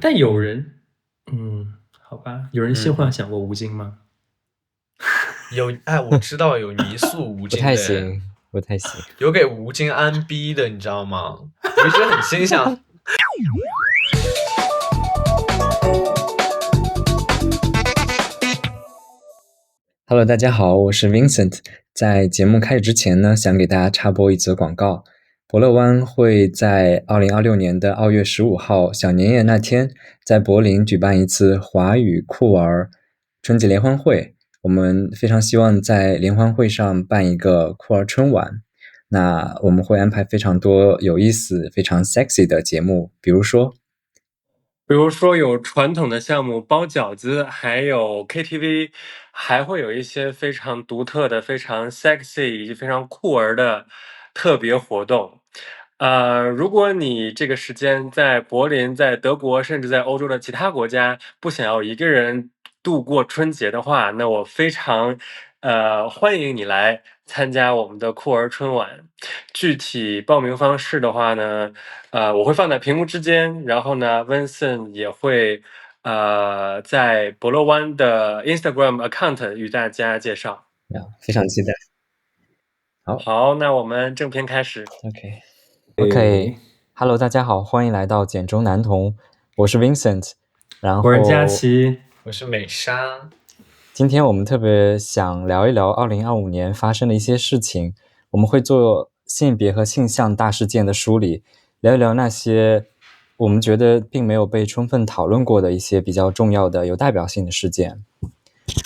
但有人，好吧，有人性幻想过吴京吗？我知道有泥塑吴不京的，太行，不太行。有给吴京安逼的，你知道吗？我一直很心想。Hello，大家好，我是 Vincent。在节目开始之前呢，想给大家插播一则广告。伯乐湾会在2026年的2月15号小年夜那天，在柏林举办一次华语酷儿春节联欢会。我们非常希望在联欢会上办一个酷儿春晚。那我们会安排非常多有意思、非常 sexy 的节目，比如说有传统的项目包饺子，还有 KTV，还会有一些非常独特的、非常 sexy 以及非常酷儿的特别活动。如果你这个时间在柏林、在德国，甚至在欧洲的其他国家，不想要一个人度过春节的话，那我非常欢迎你来参加我们的酷儿春晚。具体报名方式的话呢，我会放在屏幕之间，然后呢，Vincent 也会在伯乐湾的 Instagram account 与大家介绍。非常期待。好，那我们正片开始。OK，Hello，大家好，欢迎来到简中男童，我是 Vincent，然后我是佳琪，我是美莎。今天我们特别想聊一聊2025年发生的一些事情，我们会做性别和性向大事件的梳理，聊一聊那些我们觉得并没有被充分讨论过的一些比较重要的、有代表性的事件。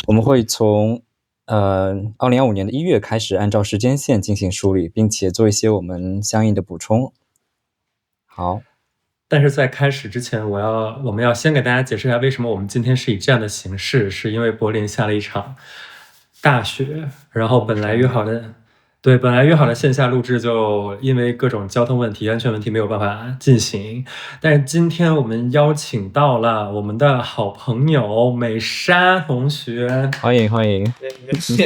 我们会从2025年的1月开始，按照时间线进行梳理，并且做一些我们相应的补充。好。但是在开始之前，我们要先给大家解释一下，为什么我们今天是以这样的形式，是因为柏林下了一场大雪，然后本来约好的线下录制就因为各种交通问题、安全问题没有办法进行。但是今天我们邀请到了我们的好朋友美莎同学，欢迎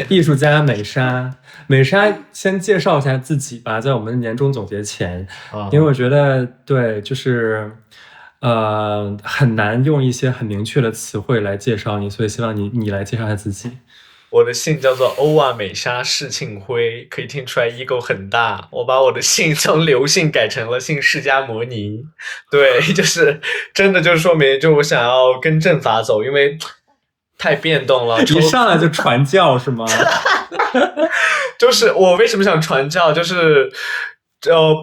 艺术家美莎。美莎先介绍一下自己吧，在我们年终总结前，因为我觉得对，就是很难用一些很明确的词汇来介绍你，所以希望你来介绍一下自己。我的姓叫做欧瓦美莎释庆辉，可以听出来 ego 很大。我把我的姓从刘姓改成了姓释迦摩尼。对，就是真的就说明，就我想要跟正法走，因为太变动了。一上来就传教是吗？就是我为什么想传教，就是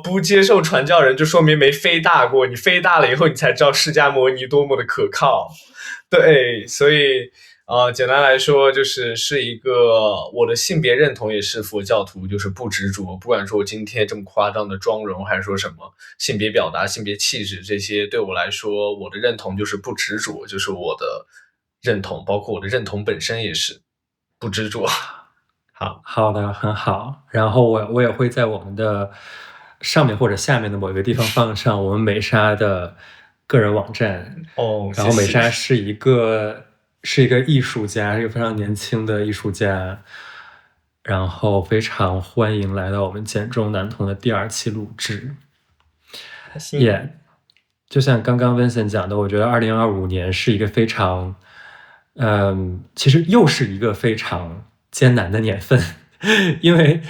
不接受传教人，就说明没飞大过。你飞大了以后，你才知道释迦摩尼多么的可靠。对，所以简单来说，是一个我的性别认同也是佛教徒，就是不执着。不管说我今天这么夸张的妆容，还是说什么性别表达、性别气质这些，对我来说，我的认同就是不执着，就是我的认同，包括我的认同本身也是不执着。好的，很好。然后我也会在我们的上面或者下面的某一个地方放上我们美莎的个人网站。然后美莎是一个艺术家，是一个非常年轻的艺术家。然后非常欢迎来到我们简中男童的第2期录制。就像刚刚 Vincent 讲的，我觉得2025年是一个非常，其实又是一个非常艰难的年份，因为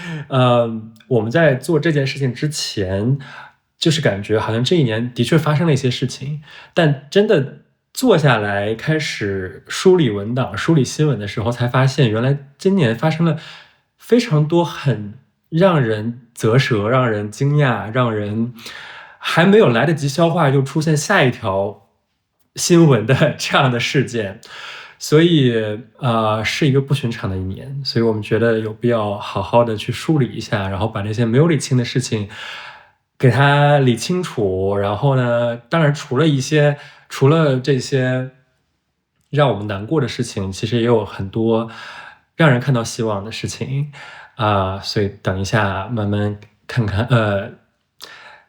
我们在做这件事情之前，就是感觉好像这一年的确发生了一些事情，但真的坐下来开始梳理文档、梳理新闻的时候，才发现原来今年发生了非常多很让人啧舌、让人惊讶、让人还没有来得及消化，就出现下一条新闻的这样的事件。所以是一个不寻常的一年，所以我们觉得有必要好好的去梳理一下，然后把那些没有理清的事情给它理清楚。然后呢，当然除了这些让我们难过的事情，其实也有很多让人看到希望的事情所以等一下慢慢看看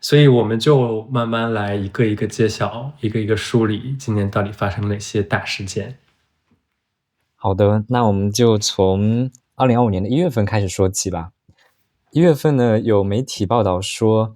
所以我们就慢慢来一个一个揭晓，一个一个梳理今年到底发生了哪些大事件。好的，那我们就从2025年的1月份开始说起吧。1月份呢，有媒体报道说，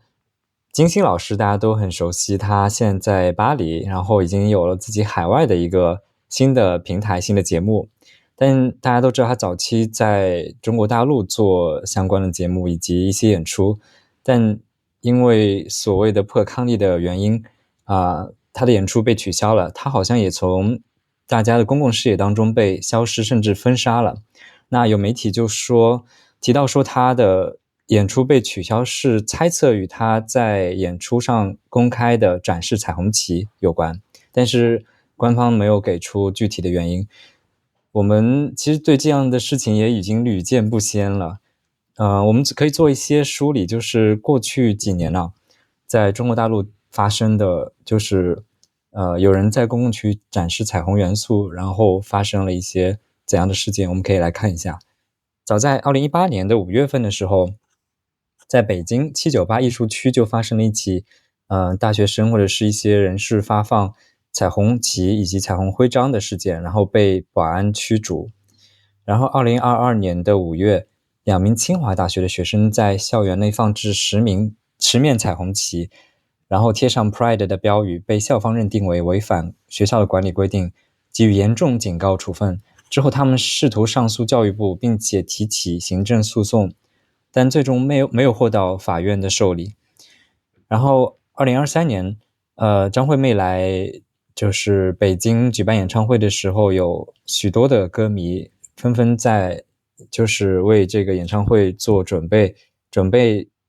金星老师大家都很熟悉，他现在巴黎，然后已经有了自己海外的一个新的平台、新的节目。但大家都知道，他早期在中国大陆做相关的节目以及一些演出，但因为所谓的破康利的原因他的演出被取消了，他好像也从大家的公共视野当中被消失，甚至封杀了。那有媒体就提到说他的演出被取消是猜测与他在演出上公开的展示彩虹旗有关，但是官方没有给出具体的原因。我们其实对这样的事情也已经屡见不鲜了。我们可以做一些梳理，就是过去几年在中国大陆发生的就是有人在公共区域展示彩虹元素，然后发生了一些怎样的事件，我们可以来看一下。早在2018年的5月份的时候，在北京798艺术区就发生了一起大学生或者是一些人士发放彩虹旗以及彩虹徽章的事件，然后被保安驱逐。然后2022年的5月，2名清华大学的学生在校园内放置10面彩虹旗，然后贴上 Pride 的标语，被校方认定为违反学校的管理规定，给予严重警告处分。之后他们试图上诉教育部，并且提起行政诉讼，但最终没有获到法院的受理。然后2023年张惠妹来就是北京举办演唱会的时候，有许多的歌迷纷纷在就是为这个演唱会做准备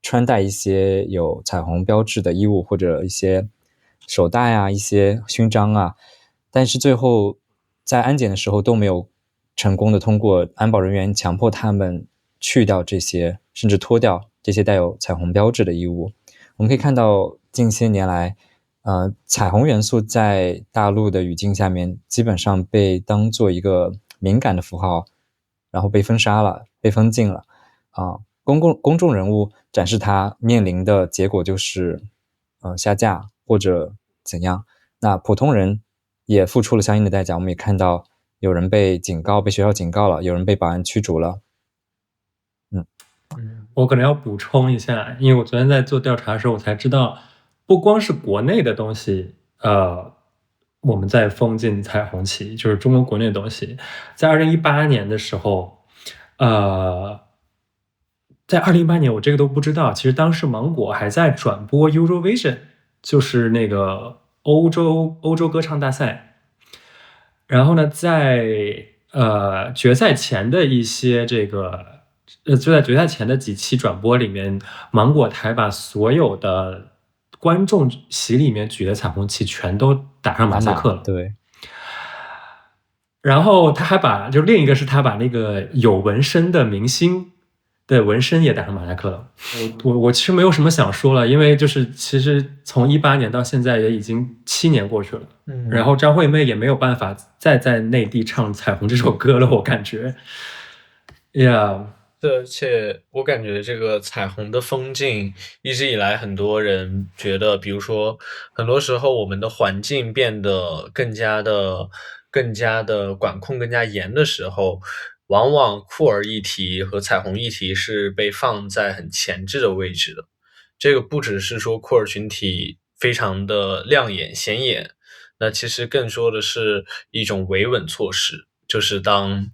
穿戴一些有彩虹标志的衣物，或者一些手带一些勋章但是最后在安检的时候都没有成功的通过安保人员强迫他们去掉这些，甚至脱掉这些带有彩虹标志的衣物。我们可以看到近些年来彩虹元素在大陆的语境下面基本上被当做一个敏感的符号，然后被封杀了，被封禁了公众人物展示它面临的结果就是下架或者怎样。那普通人也付出了相应的代价，我们也看到有人被学校警告了，有人被保安驱逐了。我可能要补充一下，因为我昨天在做调查的时候，我才知道，不光是国内的东西，我们在封禁彩虹旗，就是中国国内的东西，在2018年的时候，在2018年我这个都不知道，其实当时芒果还在转播 Eurovision， 就是那个欧洲歌唱大赛。然后呢，在决赛前的一些就在决赛前的几期转播里面，芒果台把所有的观众席里面举的彩虹旗全都打上马赛克了。对。然后他还就另一个是他把那个有纹身的明星的纹身也打上马赛克了。我其实没有什么想说了，因为就是其实从18年到现在也已经7年过去了。然后张惠妹也没有办法再在内地唱《彩虹》这首歌了，我感觉。而且我感觉这个彩虹的封禁一直以来很多人觉得，比如说很多时候我们的环境变得更加的管控更加严的时候，往往酷儿议题和彩虹议题是被放在很前置的位置的。这个不只是说酷儿群体非常的亮眼显眼，那其实更说的是一种维稳措施，就是当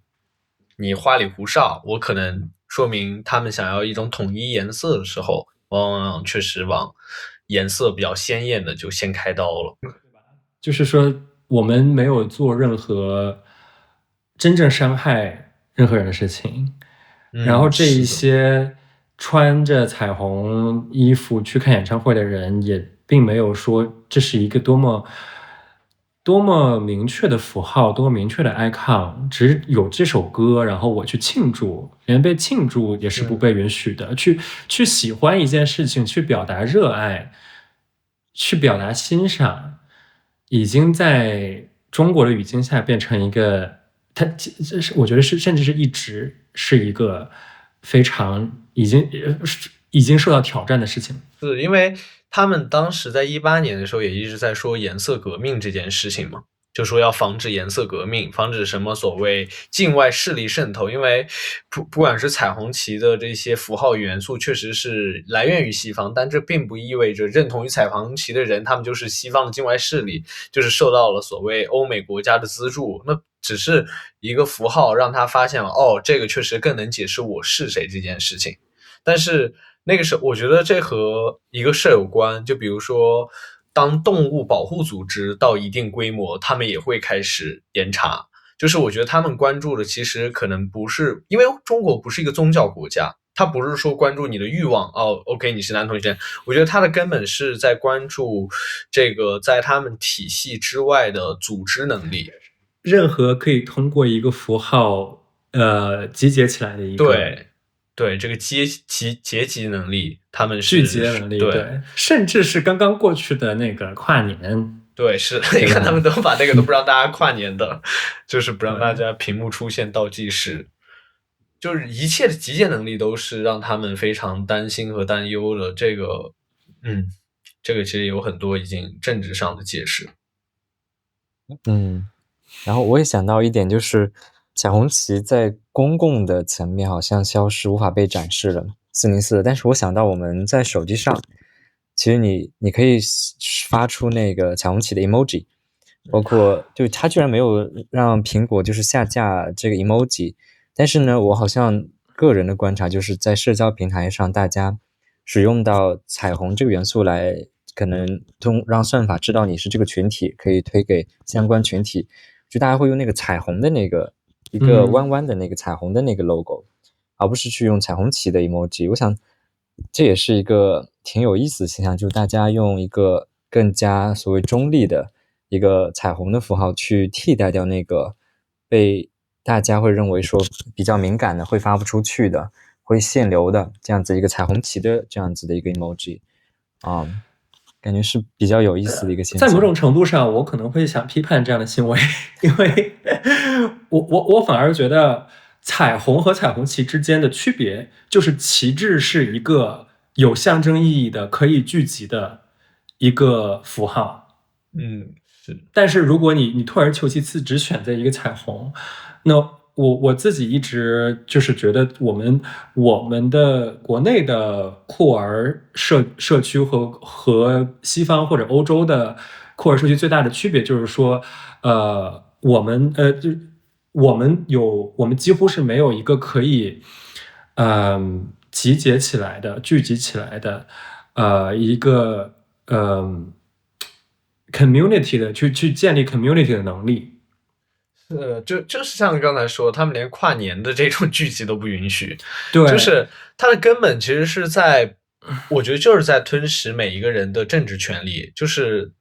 你花里胡哨，我可能说明他们想要一种统一颜色的时候，往往确实往颜色比较鲜艳的就先开刀了。就是说我们没有做任何真正伤害任何人的事情，然后这一些穿着彩虹衣服去看演唱会的人也并没有说这是一个多么明确的符号，多么明确的 icon， 只有这首歌，然后我去庆祝，连被庆祝也是不被允许的。去喜欢一件事情，去表达热爱，去表达欣赏，已经在中国的语境下变成一个，我觉得甚至是一直是一个非常已经受到挑战的事情。是因为他们当时在18年的时候也一直在说颜色革命这件事情嘛，就说要防止颜色革命，防止什么所谓境外势力渗透，因为不管是彩虹旗的这些符号元素确实是来源于西方，但这并不意味着认同于彩虹旗的人他们就是西方的境外势力，就是受到了所谓欧美国家的资助，那只是一个符号让他发现了这个确实更能解释我是谁这件事情。但是那个时候我觉得这和一个事有关，就比如说当动物保护组织到一定规模，他们也会开始严查。就是我觉得他们关注的其实可能不是，因为中国不是一个宗教国家，他不是说关注你的欲望OK 你是男同性恋，我觉得他的根本是在关注这个在他们体系之外的组织能力，任何可以通过一个符号集结起来的一个对这个阶级能力，他们是聚集能力，对，甚至是刚刚过去的那个跨年，对，是你看他们都把那个都不让大家跨年的，就是不让大家屏幕出现倒计时，就是一切的集结能力都是让他们非常担心和担忧的。这个其实有很多已经政治上的解释。然后我也想到一点，就是彩虹旗在公共的层面好像消失，无法被展示了，404的。但是我想到我们在手机上，其实你可以发出那个彩虹旗的 emoji， 包括就它居然没有让苹果就是下架这个 emoji， 但是呢，我好像个人的观察就是在社交平台上，大家使用到彩虹这个元素来，可能让算法知道你是这个群体，可以推给相关群体，就大家会用那个彩虹的那个一个弯弯的那个彩虹的那个 logo，而不是去用彩虹旗的 emoji。我想这也是一个挺有意思的现象，就是大家用一个更加所谓中立的一个彩虹的符号去替代掉那个被大家会认为说比较敏感的、会发不出去的、会限流的这样子一个彩虹旗的这样子的一个 emoji，感觉是比较有意思的一个现象。在某种程度上，我可能会想批判这样的行为，因为我反而觉得彩虹和彩虹旗之间的区别就是旗帜是一个有象征意义的、可以聚集的一个符号。是。但是如果你退而求其次，只选择一个彩虹，那我自己一直就是觉得我们的国内的酷儿社区和西方或者欧洲的酷儿社区最大的区别就是说，我们几乎是没有一个可以集结起来的、聚集起来的一个community 的去建立 community 的能力。就是像刚才说，他们连跨年的这种聚集都不允许。对，就是它的根本其实是在，我觉得就是在吞噬每一个人的政治权利。就是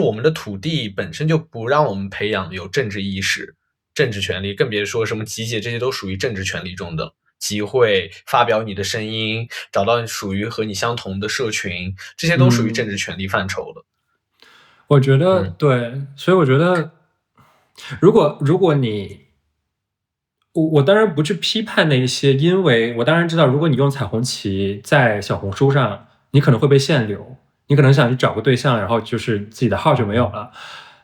我们的土地本身就不让我们培养有政治意识、政治权利，更别说什么集结，这些都属于政治权利中的。集会、发表你的声音、找到属于和你相同的社群，这些都属于政治权利范畴的。我觉得对，所以我觉得。如果你，我当然不去批判那一些，因为我当然知道，如果你用彩虹旗在小红书上，你可能会被限流，你可能想去找个对象，然后就是自己的号就没有了。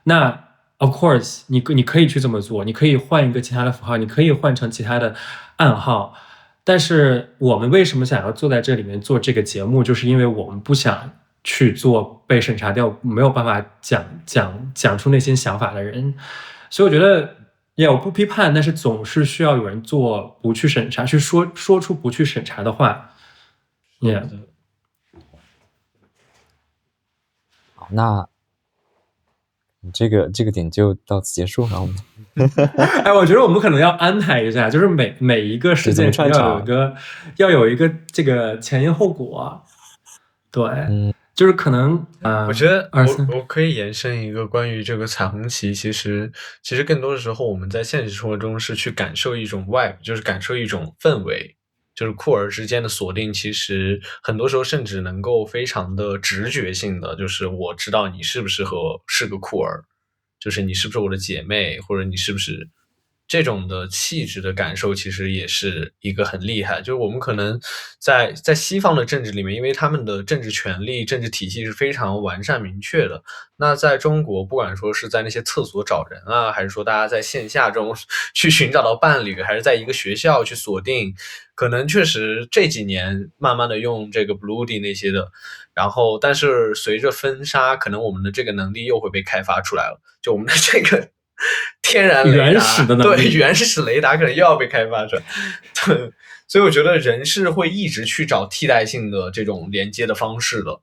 那 of course， 你可以去这么做，你可以换一个其他的符号，你可以换成其他的暗号。但是我们为什么想要坐在这里面做这个节目，就是因为我们不想去做被审查掉、没有办法讲出内心想法的人。所以我觉得也有不批判，但是总是需要有人做不去审查，去说出不去审查的话。好，那这个点就到此结束，然后哎，我觉得我们可能要安排一下，就是每一个事件要有一个这个前因后果。对，就是可能我觉得我可以延伸一个关于这个彩虹旗，其实更多的时候我们在现实生活中是去感受一种 vibe， 就是感受一种氛围，就是酷儿之间的锁定，其实很多时候甚至能够非常的直觉性的，就是我知道你是不是是个酷儿，就是你是不是我的姐妹，或者你是不是这种的气质的感受其实也是一个很厉害，就是我们可能在西方的政治里面，因为他们的政治权力、政治体系是非常完善明确的。那在中国，不管说是在那些厕所找人啊，还是说大家在线下中去寻找到伴侣，还是在一个学校去锁定，可能确实这几年慢慢的用这个 Bluedy 那些的，然后但是随着分沙，可能我们的这个能力又会被开发出来了，就我们的这个天然雷达，原始的能力，对，原始雷达可能又要被开发出来。对，所以我觉得人是会一直去找替代性的这种连接的方式的。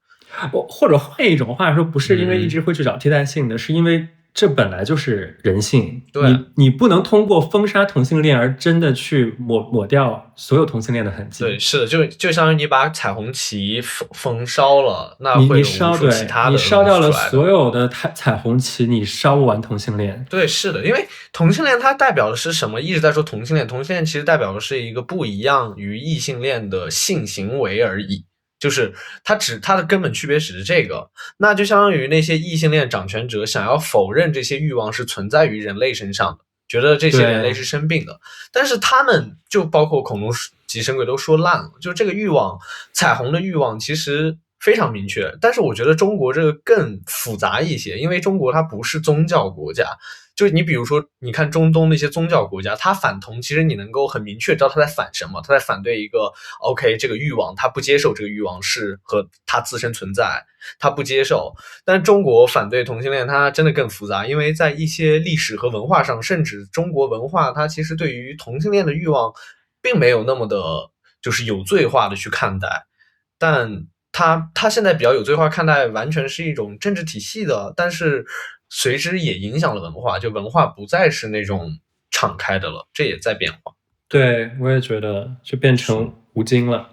或者换一种话说，不是因为一直会去找替代性的，是因为这本来就是人性。对，你不能通过封杀同性恋而真的去抹掉所有同性恋的痕迹。对，是的，就相当于你把彩虹旗焚烧了，那会有无数其他的你烧掉了所有的彩虹旗，你烧不完同性恋。对，是的，因为同性恋它代表的是什么？一直在说同性恋，同性恋其实代表的是一个不一样于异性恋的性行为而已。就是它的根本区别只是这个，那就相当于那些异性恋掌权者想要否认这些欲望是存在于人类身上的，觉得这些人类是生病的，但是他们就包括恐龙及神鬼都说烂了，就这个欲望，彩虹的欲望其实非常明确，但是我觉得中国这个更复杂一些，因为中国它不是宗教国家。就你比如说，你看中东那些宗教国家，他反同，其实你能够很明确知道他在反什么，他在反对一个 OK 这个欲望，他不接受这个欲望是和他自身存在，他不接受。但是中国反对同性恋，它真的更复杂，因为在一些历史和文化上，甚至中国文化它其实对于同性恋的欲望，并没有那么的，就是有罪化的去看待，但他现在比较有罪化看待，完全是一种政治体系的，但是随之也影响了文化，就文化不再是那种敞开的了，这也在变化。对，我也觉得就变成吴京了，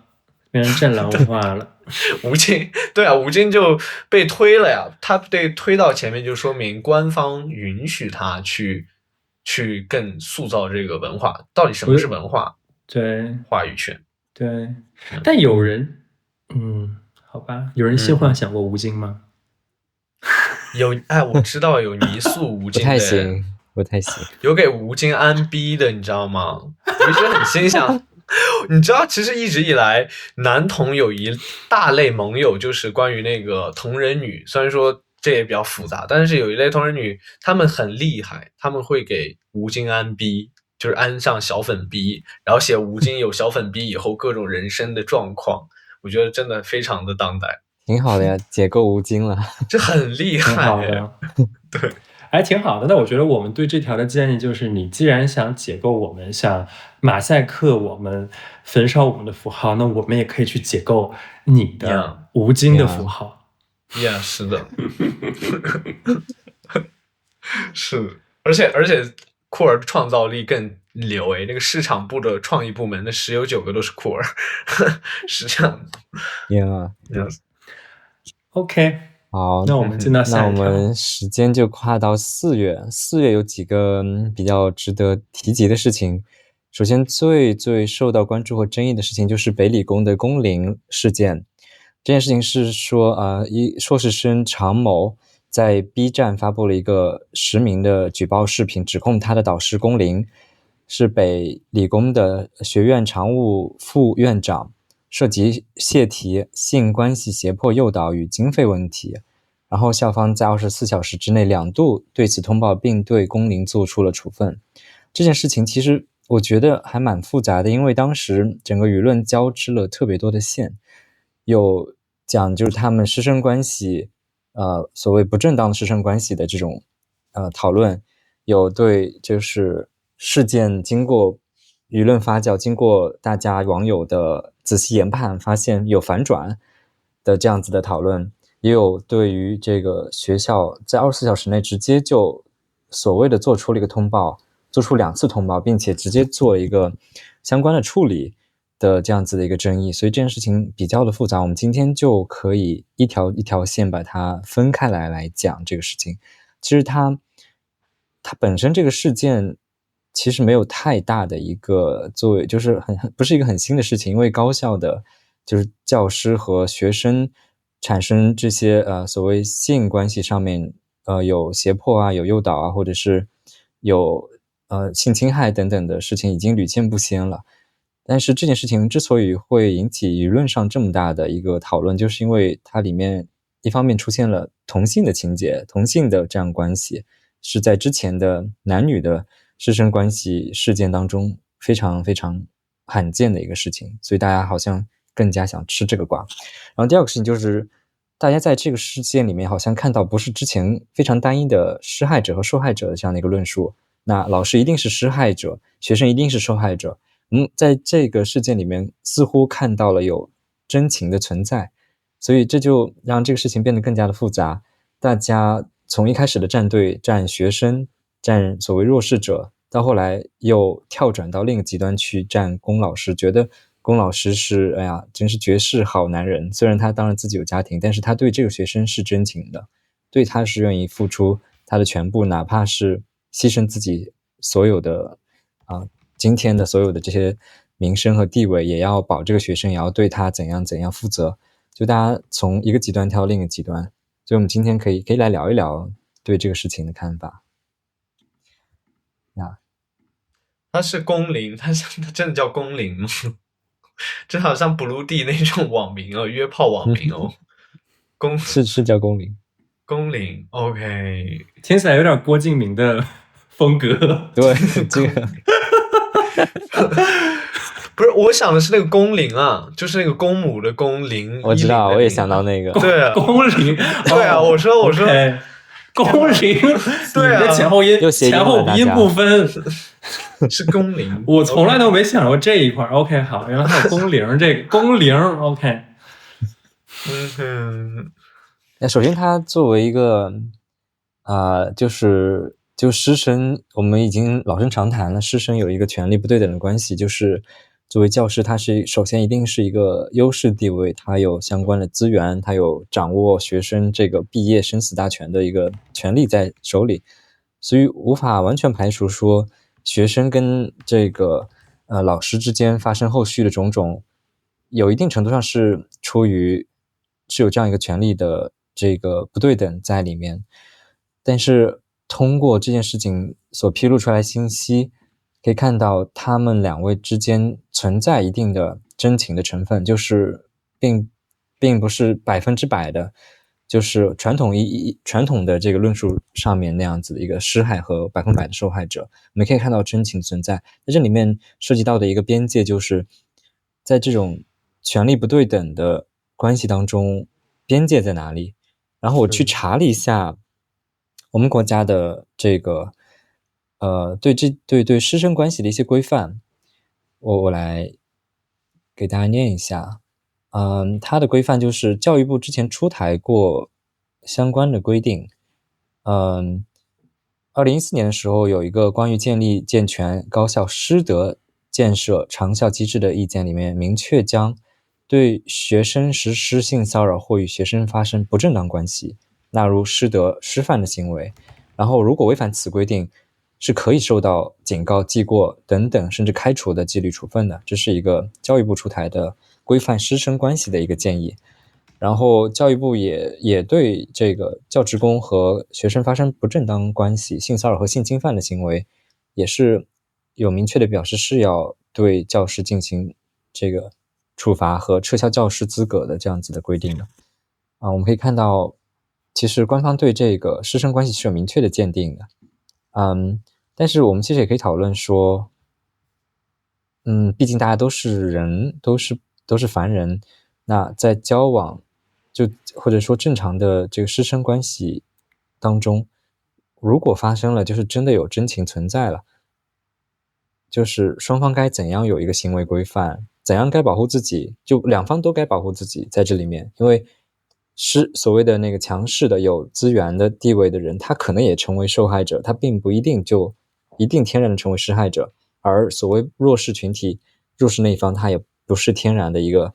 变成战狼文化了。吴京，对啊，吴京就被推了呀，他被推到前面，就说明官方允许他去更塑造这个文化，到底什么是文化？对，话语权。对，但有人，好吧，有人性幻想过吴京吗？有，哎，我知道有泥塑吴京的，不太行，有给吴京安逼的，你知道吗？我一直很心想，你知道，其实一直以来，男同有一大类盟友，就是关于那个同人女。虽然说这也比较复杂，但是有一类同人女，他们很厉害，他们会给吴京安逼，就是安上小粉逼，然后写吴京有小粉逼以后各种人生的状况。我觉得真的非常的当代。挺好的呀，解构吴京了，这很厉害，挺好的，对，还挺好的。那我觉得我们对这条的建议就是，你既然想解构我们，想马赛克我们，焚烧我们的符号，那我们也可以去解构你的吴京的符号。呀，是的，是，而且库尔创造力更牛诶，那个市场部的创意部门的10有9个都是库尔，是这样的。OK， 好，那我们进到下一条。那我们时间就跨到4月，4月有几个比较值得提及的事情。首先，最受到关注和争议的事情就是北理工的龚琳事件。这件事情是说，一硕士生常某在 B 站发布了一个实名的举报视频，指控他的导师龚琳是北理工的学院常务副院长，涉及泄题、性关系胁迫诱导与经费问题。然后校方在24小时之内2度对此通报，并对龚琳做出了处分。这件事情其实我觉得还蛮复杂的，因为当时整个舆论交织了特别多的线，有讲就是他们师生关系所谓不正当的师生关系的这种讨论，有对就是事件经过舆论发酵，经过大家网友的仔细研判发现有反转的这样子的讨论，也有对于这个学校在24小时内直接就所谓的做出了一个通报，做出2次通报，并且直接做一个相关的处理的这样子的一个争议。所以这件事情比较的复杂，我们今天就可以一条一条线把它分开来讲这个事情。其实它本身这个事件其实没有太大的一个作为，就是不是一个很新的事情，因为高校的就是教师和学生产生这些所谓性关系上面有胁迫啊，有诱导啊，或者是有性侵害等等的事情已经屡见不鲜了。但是这件事情之所以会引起舆论上这么大的一个讨论，就是因为它里面一方面出现了同性的情节，同性的这样关系是在之前的男女的师生关系事件当中非常非常罕见的一个事情，所以大家好像更加想吃这个瓜。然后第二个事情就是大家在这个事件里面好像看到不是之前非常单一的施害者和受害者的这样的一个论述，那老师一定是施害者，学生一定是受害者。在这个事件里面似乎看到了有真情的存在，所以这就让这个事情变得更加的复杂。大家从一开始的站队站学生，站所谓弱势者，到后来又跳转到另一个极端去站龚老师，觉得龚老师是真是绝世好男人。虽然他当然自己有家庭，但是他对这个学生是真情的，对他是愿意付出他的全部，哪怕是牺牲自己所有的今天的所有的这些名声和地位，也要保这个学生，也要对他怎样怎样负责。就大家从一个极端跳到另一个极端，所以我们今天可以来聊一聊对这个事情的看法。他是龚林，他真的叫龚林吗？这好像 Blue D 那种网名哦，约炮网名哦。是叫龚林。龚林 ，OK， 听起来有点郭敬明的风格。对，这个不是，我想的是那个龚林啊，就是那个公母的龚林。我知道，我也想到那个。对啊，龚林，对啊，我说，龚林，对啊，你的前后鼻音不分，是龚林。我从来都没想过这一块。OK， 好，原来还有龚林这个龚林 ，OK。那首先，他作为一个就师生，我们已经老生常谈了，师生有一个权力不对等的关系，就是作为教师，他是首先一定是一个优势地位，他有相关的资源，他有掌握学生这个毕业生死大权的一个权利在手里，所以无法完全排除说学生跟这个老师之间发生后续的种种，有一定程度上是有这样一个权利的这个不对等在里面。但是通过这件事情所披露出来信息，可以看到他们两位之间存在一定的真情的成分，就是并不是100%的，就是传统的这个论述上面那样子的一个施害和100%的受害者。我们可以看到真情存在，在这里面涉及到的一个边界，就是在这种权力不对等的关系当中，边界在哪里？然后我去查了一下我们国家的这个对师生关系的一些规范，我来给大家念一下。它的规范就是教育部之前出台过相关的规定。2014年的时候有一个关于建立健全高校师德建设长效机制的意见，里面明确将对学生实施性骚扰或与学生发生不正当关系纳入师德师范的行为，然后如果违反此规定是可以受到警告、记过等等甚至开除的纪律处分的。这是一个教育部出台的规范师生关系的一个建议。然后教育部也对这个教职工和学生发生不正当关系、性骚扰和性侵犯的行为，也是有明确的表示是要对教师进行这个处罚和撤销教师资格的这样子的规定的。我们可以看到，其实官方对这个师生关系是有明确的鉴定的。但是我们其实也可以讨论说，毕竟大家都是人，都是凡人，那在交往或者说正常的这个师生关系当中，如果发生了，就是真的有真情存在了，就是双方该怎样有一个行为规范，怎样该保护自己，就两方都该保护自己在这里面。因为是所谓的那个强势的有资源的地位的人，他可能也成为受害者，他并不一定就一定天然的成为施害者。而所谓弱势群体、弱势那一方，他也不是天然的一个，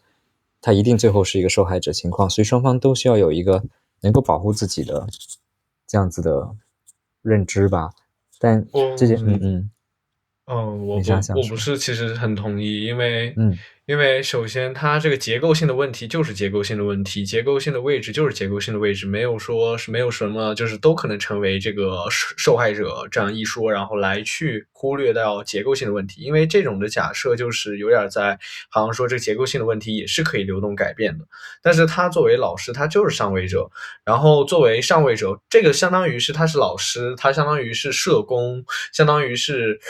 他一定最后是一个受害者情况。所以双方都需要有一个能够保护自己的这样子的认知吧。但这件我不是其实很同意，因为因为首先它这个结构性的问题就是结构性的问题，结构性的位置就是结构性的位置，没有说是没有什么就是都可能成为这个受害者这样一说，然后来去忽略掉结构性的问题。因为这种的假设就是有点在好像说这个结构性的问题也是可以流动改变的，但是他作为老师，他就是上位者，然后作为上位者，这个相当于是他是老师，他相当于是社工，相当于是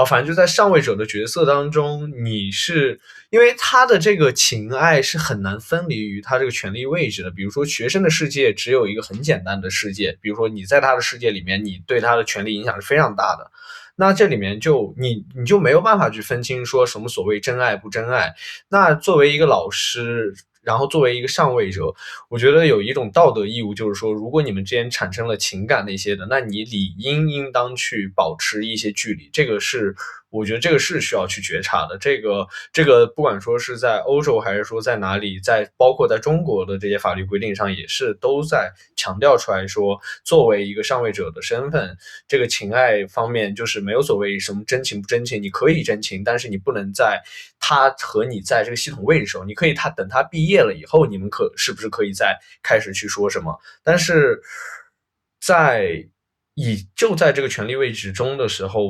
反正就在上位者的角色当中，你是因为他的这个情爱是很难分离于他这个权力位置的。比如说学生的世界只有一个很简单的世界，比如说你在他的世界里面，你对他的权力影响是非常大的。那这里面就你就没有办法去分清说什么所谓真爱不真爱。那作为一个老师，然后作为一个上位者，我觉得有一种道德义务，就是说，如果你们之间产生了情感那些的，那你理应当去保持一些距离。这个是我觉得这个是需要去觉察的。这个不管说是在欧洲还是说在哪里，包括在中国的这些法律规定上，也是都在强调出来说，作为一个上位者的身份，这个情爱方面就是没有所谓什么真情不真情，你可以真情，但是你不能在他和你在这个系统位置的时候，你可以等他毕业了以后，你们是不是可以再开始去说什么？但是就在这个权力位置中的时候，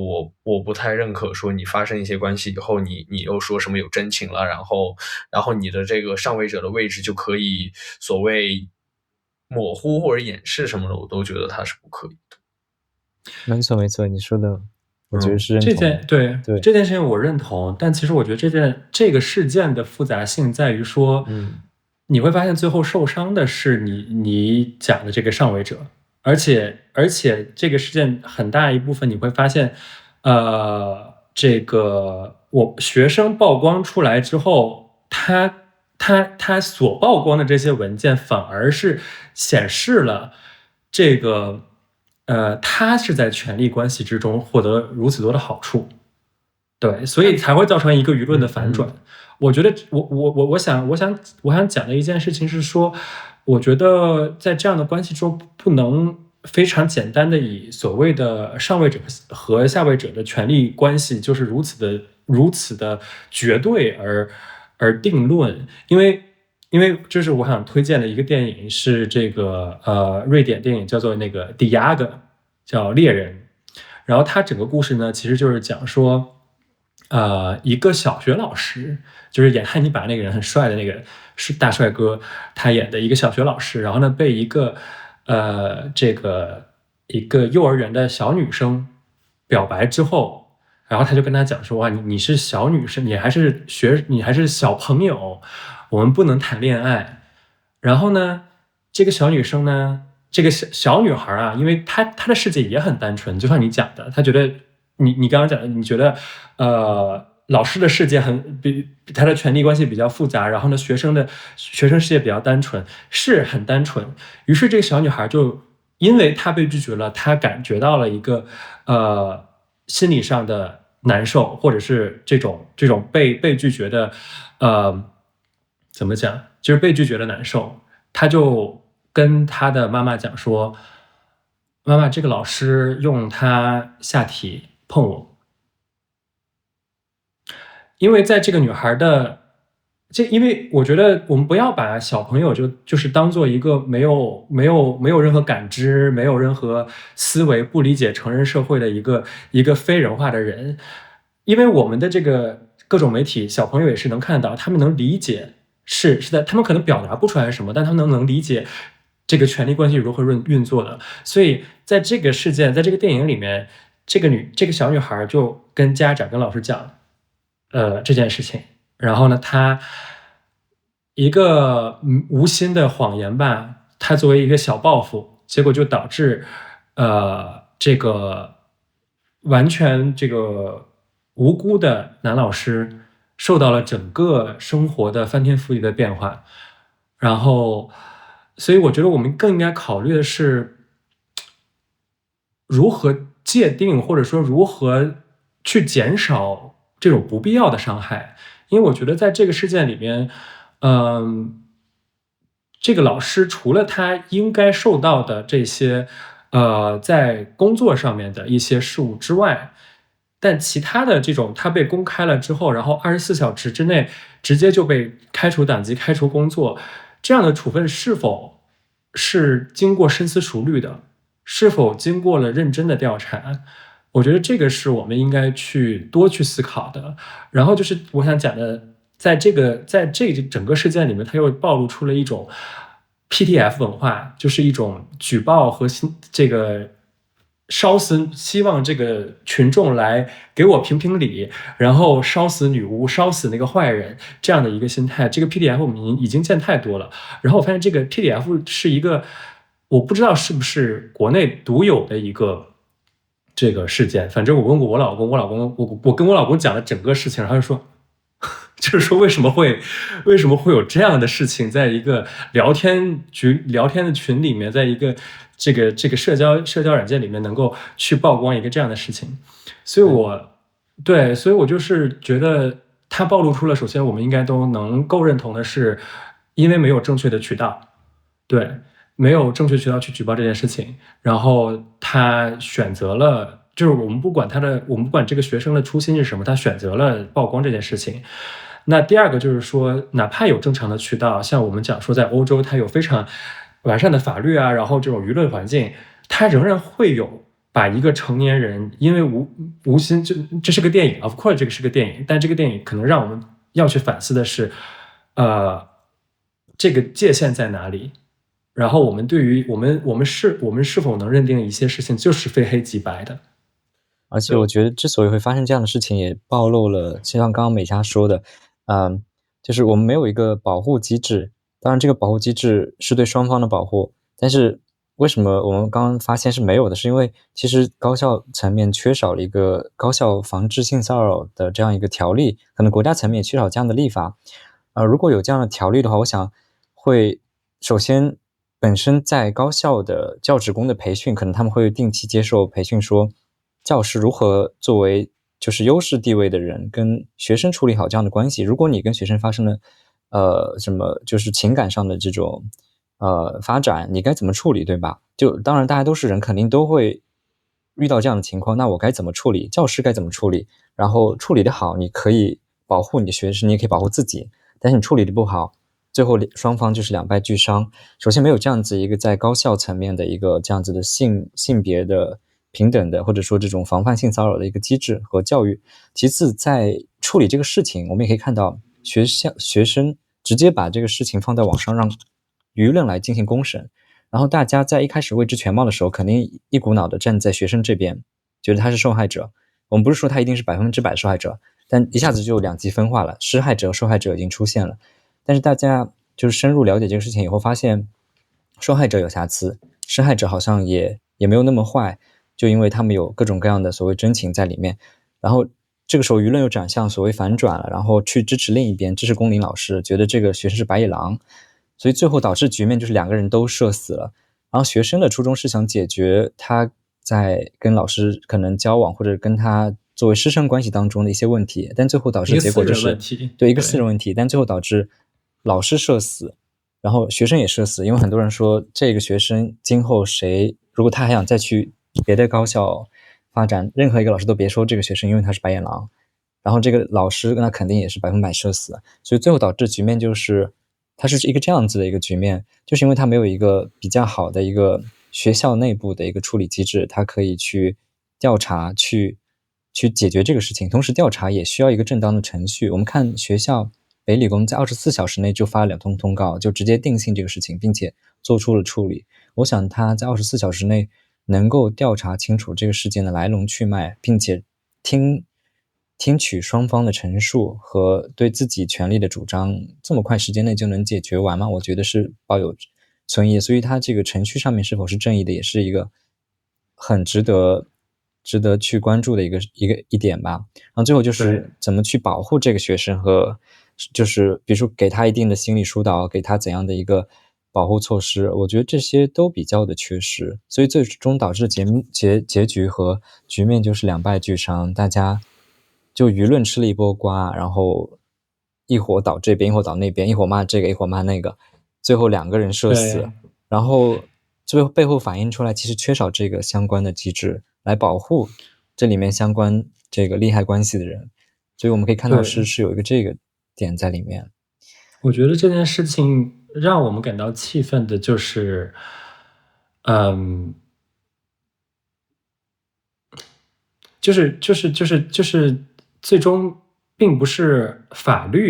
我不太认可说你发生一些关系以后，你又说什么有真情了，然后你的这个上位者的位置就可以所谓模糊或者掩饰什么的，我都觉得它是不可以的。没错没错，你说的我觉得是认同的。对对这件事情我认同，但其实我觉得这个事件的复杂性在于说，你会发现最后受伤的是你讲的这个上位者，而且这个事件很大一部分你会发现，这个学生曝光出来之后，他所曝光的这些文件反而是显示了这个。他是在权力关系之中获得如此多的好处，对，所以才会造成一个舆论的反转。我觉得，我想讲的一件事情是说，我觉得在这样的关系中，不能非常简单的以所谓的上位者和下位者的权力关系就是如此的绝对而定论，因为这是我想推荐的一个电影，是这个瑞典电影，叫做那个《Die Jagd》，叫猎人。然后它整个故事呢，其实就是讲说，一个小学老师，就是演汉尼拔那个人很帅的那个是大帅哥，他演的一个小学老师，然后呢被一个一个幼儿园的小女生表白之后。然后他就跟他讲说：“哇，你是小女生，你还是小朋友，我们不能谈恋爱。”然后呢，这个小女生呢，这个小女孩啊，因为她的世界也很单纯，就像你讲的，她觉得你刚刚讲的，你觉得老师的世界比他的权力关系比较复杂，然后呢，学生世界比较单纯，是很单纯。于是这个小女孩就因为她被拒绝了，她感觉到了一个心理上的难受，或者是这种被拒绝的，怎么讲，就是被拒绝的难受。他就跟他的妈妈讲说：“妈妈，这个老师用他下体碰我。”因为在这个女孩的因为我觉得我们不要把小朋友就是当做一个没有任何感知、没有任何思维、不理解成人社会的一个非人化的人，因为我们的这个各种媒体，小朋友也是能看到，他们能理解是在他们可能表达不出来什么，但他们能理解这个权力关系如何运作的。所以在这个事件，在这个电影里面，这个小女孩就跟家长跟老师讲。这件事情，然后呢，他一个无心的谎言吧，他作为一个小报复，结果就导致这个完全这个无辜的男老师受到了整个生活的翻天覆地的变化。然后，所以我觉得我们更应该考虑的是如何界定，或者说如何去减少这种不必要的伤害。因为我觉得在这个事件里面，这个老师除了他应该受到的这些在工作上面的一些事物之外，但其他的这种他被公开了之后，然后24小时之内直接就被开除党籍、开除工作，这样的处分是否是经过深思熟虑的？是否经过了认真的调查？我觉得这个是我们应该多去思考的。然后就是我想讲的，在这整个事件里面，它又暴露出了一种 PTF 文化，就是一种举报和这个烧死，希望这个群众来给我评评理，然后烧死女巫，烧死那个坏人，这样的一个心态。这个 PDF 我们已经见太多了。然后我发现这个 PDF 是一个，我不知道是不是国内独有的一个这个事件。反正我问过我老公，我跟我老公讲了整个事情，然后就说。就是说，为什么会有这样的事情，在一个聊天的群里面，在一个这个社交软件里面，能够去曝光一个这样的事情，所以我就是觉得它暴露出了，首先我们应该都能够认同的是，因为没有正确的渠道，对，没有正确渠道去举报这件事情，然后他选择了。就是我们不管这个学生的初心是什么，他选择了曝光这件事情。那第二个就是说，哪怕有正常的渠道，像我们讲说在欧洲，它有非常完善的法律啊，然后这种舆论环境，它仍然会有把一个成年人因为无心，这是个电影 ，of course 这个是个电影，但这个电影可能让我们要去反思的是，这个界限在哪里？然后我们对于我们是否能认定一些事情就是非黑即白的？而且我觉得之所以会发生这样的事情，也暴露了就像刚刚美嘉说的，就是我们没有一个保护机制。当然这个保护机制是对双方的保护，但是为什么我们刚刚发现是没有的，是因为其实高校层面缺少了一个高校防治性骚扰的这样一个条例，可能国家层面也缺少这样的立法。如果有这样的条例的话，我想会首先本身在高校的教职工的培训，可能他们会定期接受培训，说教师如何作为就是优势地位的人跟学生处理好这样的关系。如果你跟学生发生了什么就是情感上的这种发展，你该怎么处理，对吧？就当然大家都是人，肯定都会遇到这样的情况，那我该怎么处理？教师该怎么处理？然后处理的好，你可以保护你的学生，你也可以保护自己。但是你处理的不好，最后双方就是两败俱伤。首先没有这样子一个在高校层面的一个这样子的性别的平等的，或者说这种防范性骚扰的一个机制和教育。其次在处理这个事情，我们也可以看到学生直接把这个事情放在网上让舆论来进行公审，然后大家在一开始未知全貌的时候，肯定一股脑的站在学生这边，觉得他是受害者。我们不是说他一定是100%受害者，但一下子就两极分化了，施害者受害者已经出现了。但是大家就是深入了解这个事情以后，发现受害者有瑕疵，施害者好像也没有那么坏，就因为他们有各种各样的所谓真情在里面。然后这个时候舆论又转向所谓反转了，然后去支持另一边，支持龚琳老师，觉得这个学生是白眼狼，所以最后导致局面就是两个人都社死了。然后学生的初衷是想解决他在跟老师可能交往或者跟他作为师生关系当中的一些问题，但最后导致结果就是对一个私人问题，但最后导致老师社死，然后学生也社死。因为很多人说这个学生今后如果他还想再去别的高校发展，任何一个老师都别说这个学生，因为他是白眼狼，然后这个老师那肯定也是100%社死。所以最后导致局面就是它是一个这样子的一个局面，就是因为它没有一个比较好的一个学校内部的一个处理机制，它可以去调查去解决这个事情。同时调查也需要一个正当的程序。我们看学校北理工在24小时内就发了2通通告，就直接定性这个事情，并且做出了处理。我想他在24小时内能够调查清楚这个事件的来龙去脉，并且听取双方的陈述和对自己权利的主张，这么快时间内就能解决完吗？我觉得是抱有存疑。所以他这个程序上面是否是正义的，也是一个很值得去关注的一点吧。然后最后就是怎么去保护这个学生，和就是比如说给他一定的心理疏导，给他怎样的一个保护措施，我觉得这些都比较的缺失。所以最终导致结局和局面就是两败俱伤，大家就舆论吃了一波瓜，然后一伙倒这边，一伙倒那边，一伙骂这个，一伙骂那个，最后两个人社死。然后最后背后反映出来，其实缺少这个相关的机制来保护这里面相关这个利害关系的人，所以我们可以看到对是有一个这个点在里面。我觉得这件事情让我们感到气愤的就是，就是最终并不是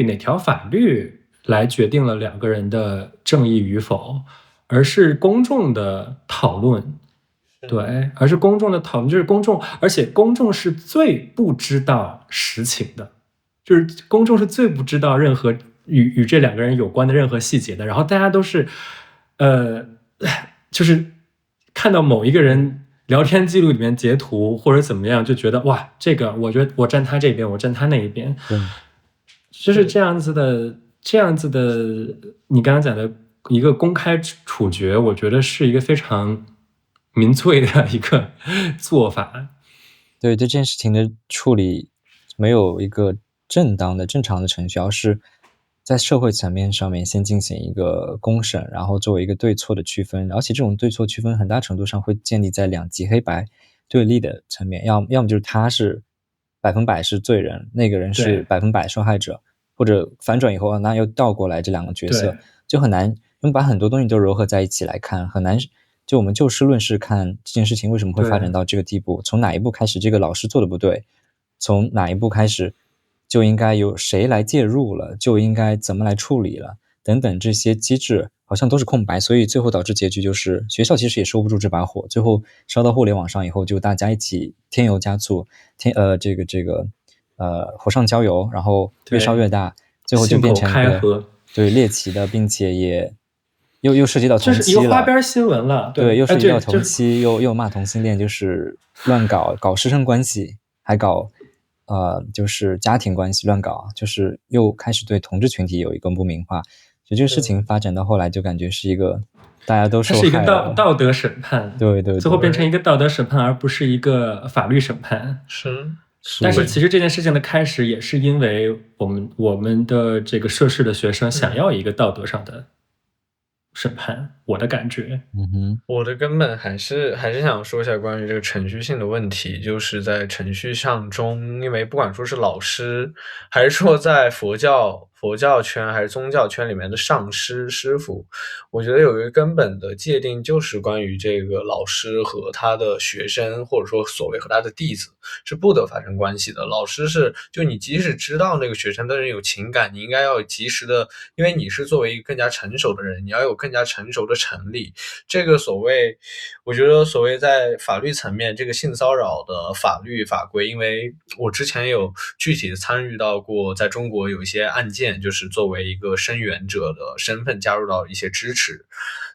哪条法律来决定了两个人的正义与否，而是公众的讨论。对，而是公众的讨论，就是公众，而且公众是最不知道实情的，就是公众是最不知道任何与这两个人有关的任何细节的。然后大家都是，就是看到某一个人聊天记录里面截图或者怎么样，就觉得哇，这个我觉得我站他这边，我站他那一边，就是这样子的，你刚刚讲的一个公开处决，我觉得是一个非常民粹的一个做法。对这件事情的处理没有一个正当的正常的程序，而是在社会层面上面先进行一个公审，然后作为一个对错的区分，而且这种对错区分很大程度上会建立在两极黑白对立的层面，要么就是他是100%是罪人，那个人是100%受害者，或者反转以后那又倒过来这两个角色，就很难，我们把很多东西都糅合在一起来看，很难。就我们就事论事看这件事情为什么会发展到这个地步，从哪一步开始这个老师做的不对，从哪一步开始就应该由谁来介入了，就应该怎么来处理了，等等，这些机制好像都是空白，所以最后导致结局就是学校其实也收不住这把火，最后烧到互联网上以后，就大家一起添油加醋，火上浇油，然后越烧越大，最后就变成一个对猎奇的，并且也又涉及到同妻了，就是一个花边新闻了，对，又涉及到同妻，又骂同性恋，就是乱搞师生关系，还搞就是家庭关系乱搞，就是又开始对同志群体有一个不明化，所以这个事情发展到后来就感觉是一个大家都受害了，它是一个道德审判，对，最后变成一个道德审判，而不是一个法律审判。但是其实这件事情的开始也是因为我们的这个涉事的学生想要一个道德上的审判，我的感觉。我的根本还是想说一下关于这个程序性的问题，就是在程序上中，因为不管说是老师，还是说在佛教圈还是宗教圈里面的上师师傅，我觉得有一个根本的界定，就是关于这个老师和他的学生，或者说所谓和他的弟子是不得发生关系的。老师是就你即使知道那个学生的人有情感，你应该要及时的，因为你是作为一个更加成熟的人，你要有更加成熟的成立。这个我觉得所谓在法律层面，这个性骚扰的法律法规，因为我之前有具体的参与到过，在中国有一些案件，就是作为一个声援者的身份加入到一些支持。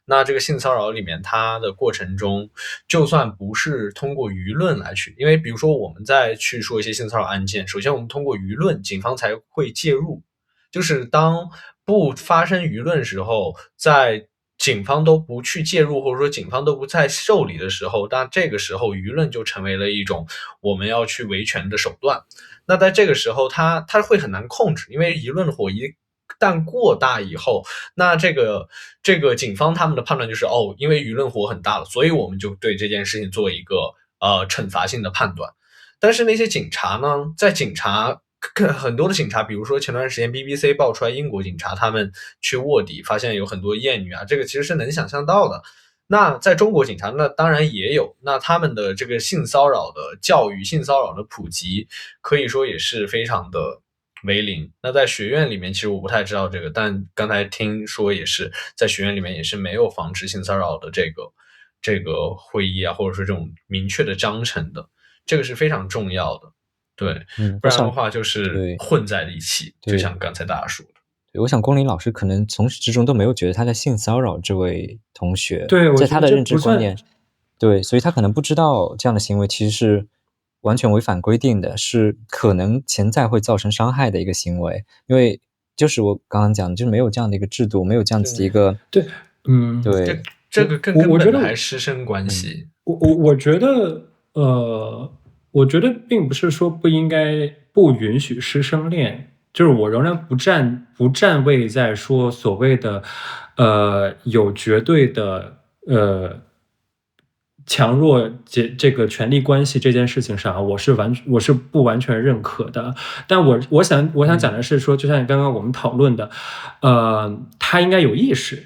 那这个性骚扰里面，它的过程中，就算不是通过舆论来去，因为比如说我们在去说一些性骚扰案件，首先我们通过舆论，警方才会介入。就是当不发生舆论时候，在警方都不去介入，或者说警方都不再受理的时候，那这个时候舆论就成为了一种我们要去维权的手段。那在这个时候它会很难控制，因为舆论火一旦过大以后，那这个警方他们的判断就是因为舆论火很大了，所以我们就对这件事情做一个惩罚性的判断。但是那些警察呢，在很多的警察，比如说前段时间 BBC 爆出来英国警察他们去卧底发现有很多艳女啊，这个其实是能想象到的。那在中国警察那当然也有，那他们的这个性骚扰的教育、性骚扰的普及可以说也是非常的为零。那在学院里面其实我不太知道这个，但刚才听说也是在学院里面也是没有防止性骚扰的这个会议啊，或者说这种明确的章程的，这个是非常重要的。对，不然的话就是混在一起，就像刚才大家说的。对，我想龚琳老师可能从始至终都没有觉得他在性骚扰这位同学，对，在他的认知观念，对，所以他可能不知道这样的行为其实是完全违反规定的，是可能潜在会造成伤害的一个行为，因为就是我刚刚讲的，就是没有这样的一个制度，没有这样子的一个对，对，这个更根本的还是师生关系。我觉得并不是说不允许师生恋，就是我仍然不站位在说所谓的有绝对的强弱这个权力关系这件事情上，我是不完全认可的。但我想讲的是说，就像刚刚我们讨论的，他应该有意识，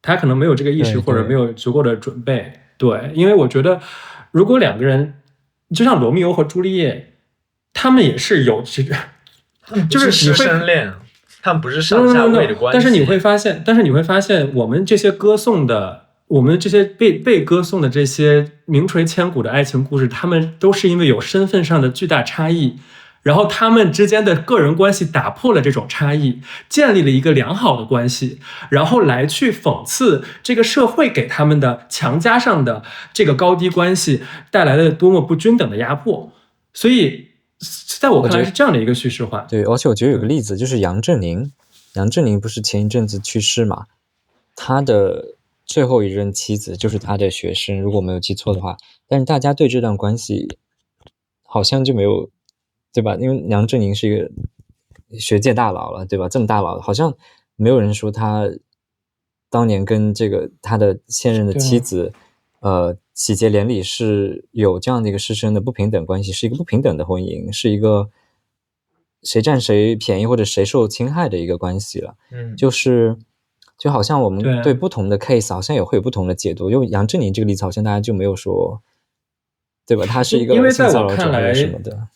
他可能没有这个意识，对或者没有足够的准备。对，因为我觉得如果两个人，就像罗密欧和朱丽叶，他们也是有就是师生恋，他们不是上下位的关系。但是你会发现，我们这些被歌颂的这些名垂千古的爱情故事，他们都是因为有身份上的巨大差异，然后他们之间的个人关系打破了这种差异，建立了一个良好的关系，然后来去讽刺这个社会给他们的强加上的这个高低关系带来的多么不均等的压迫。所以在我看来是这样的一个叙事化。对，而且我觉得有个例子就是杨振宁不是前一阵子去世嘛，他的最后一任妻子就是他的学生，如果没有记错的话，但是大家对这段关系好像就没有，对吧？因为杨振宁是一个学界大佬了，对吧？这么大佬，好像没有人说他当年跟这个他的现任的妻子喜结连理是有这样的一个师生的不平等关系，是一个不平等的婚姻，是一个谁占谁便宜或者谁受侵害的一个关系了。就好像我们对不同的 case 好像也会有不同的解读。因为杨振宁这个例子好像大家就没有说，对吧？他是一个性骚扰者还是什么的。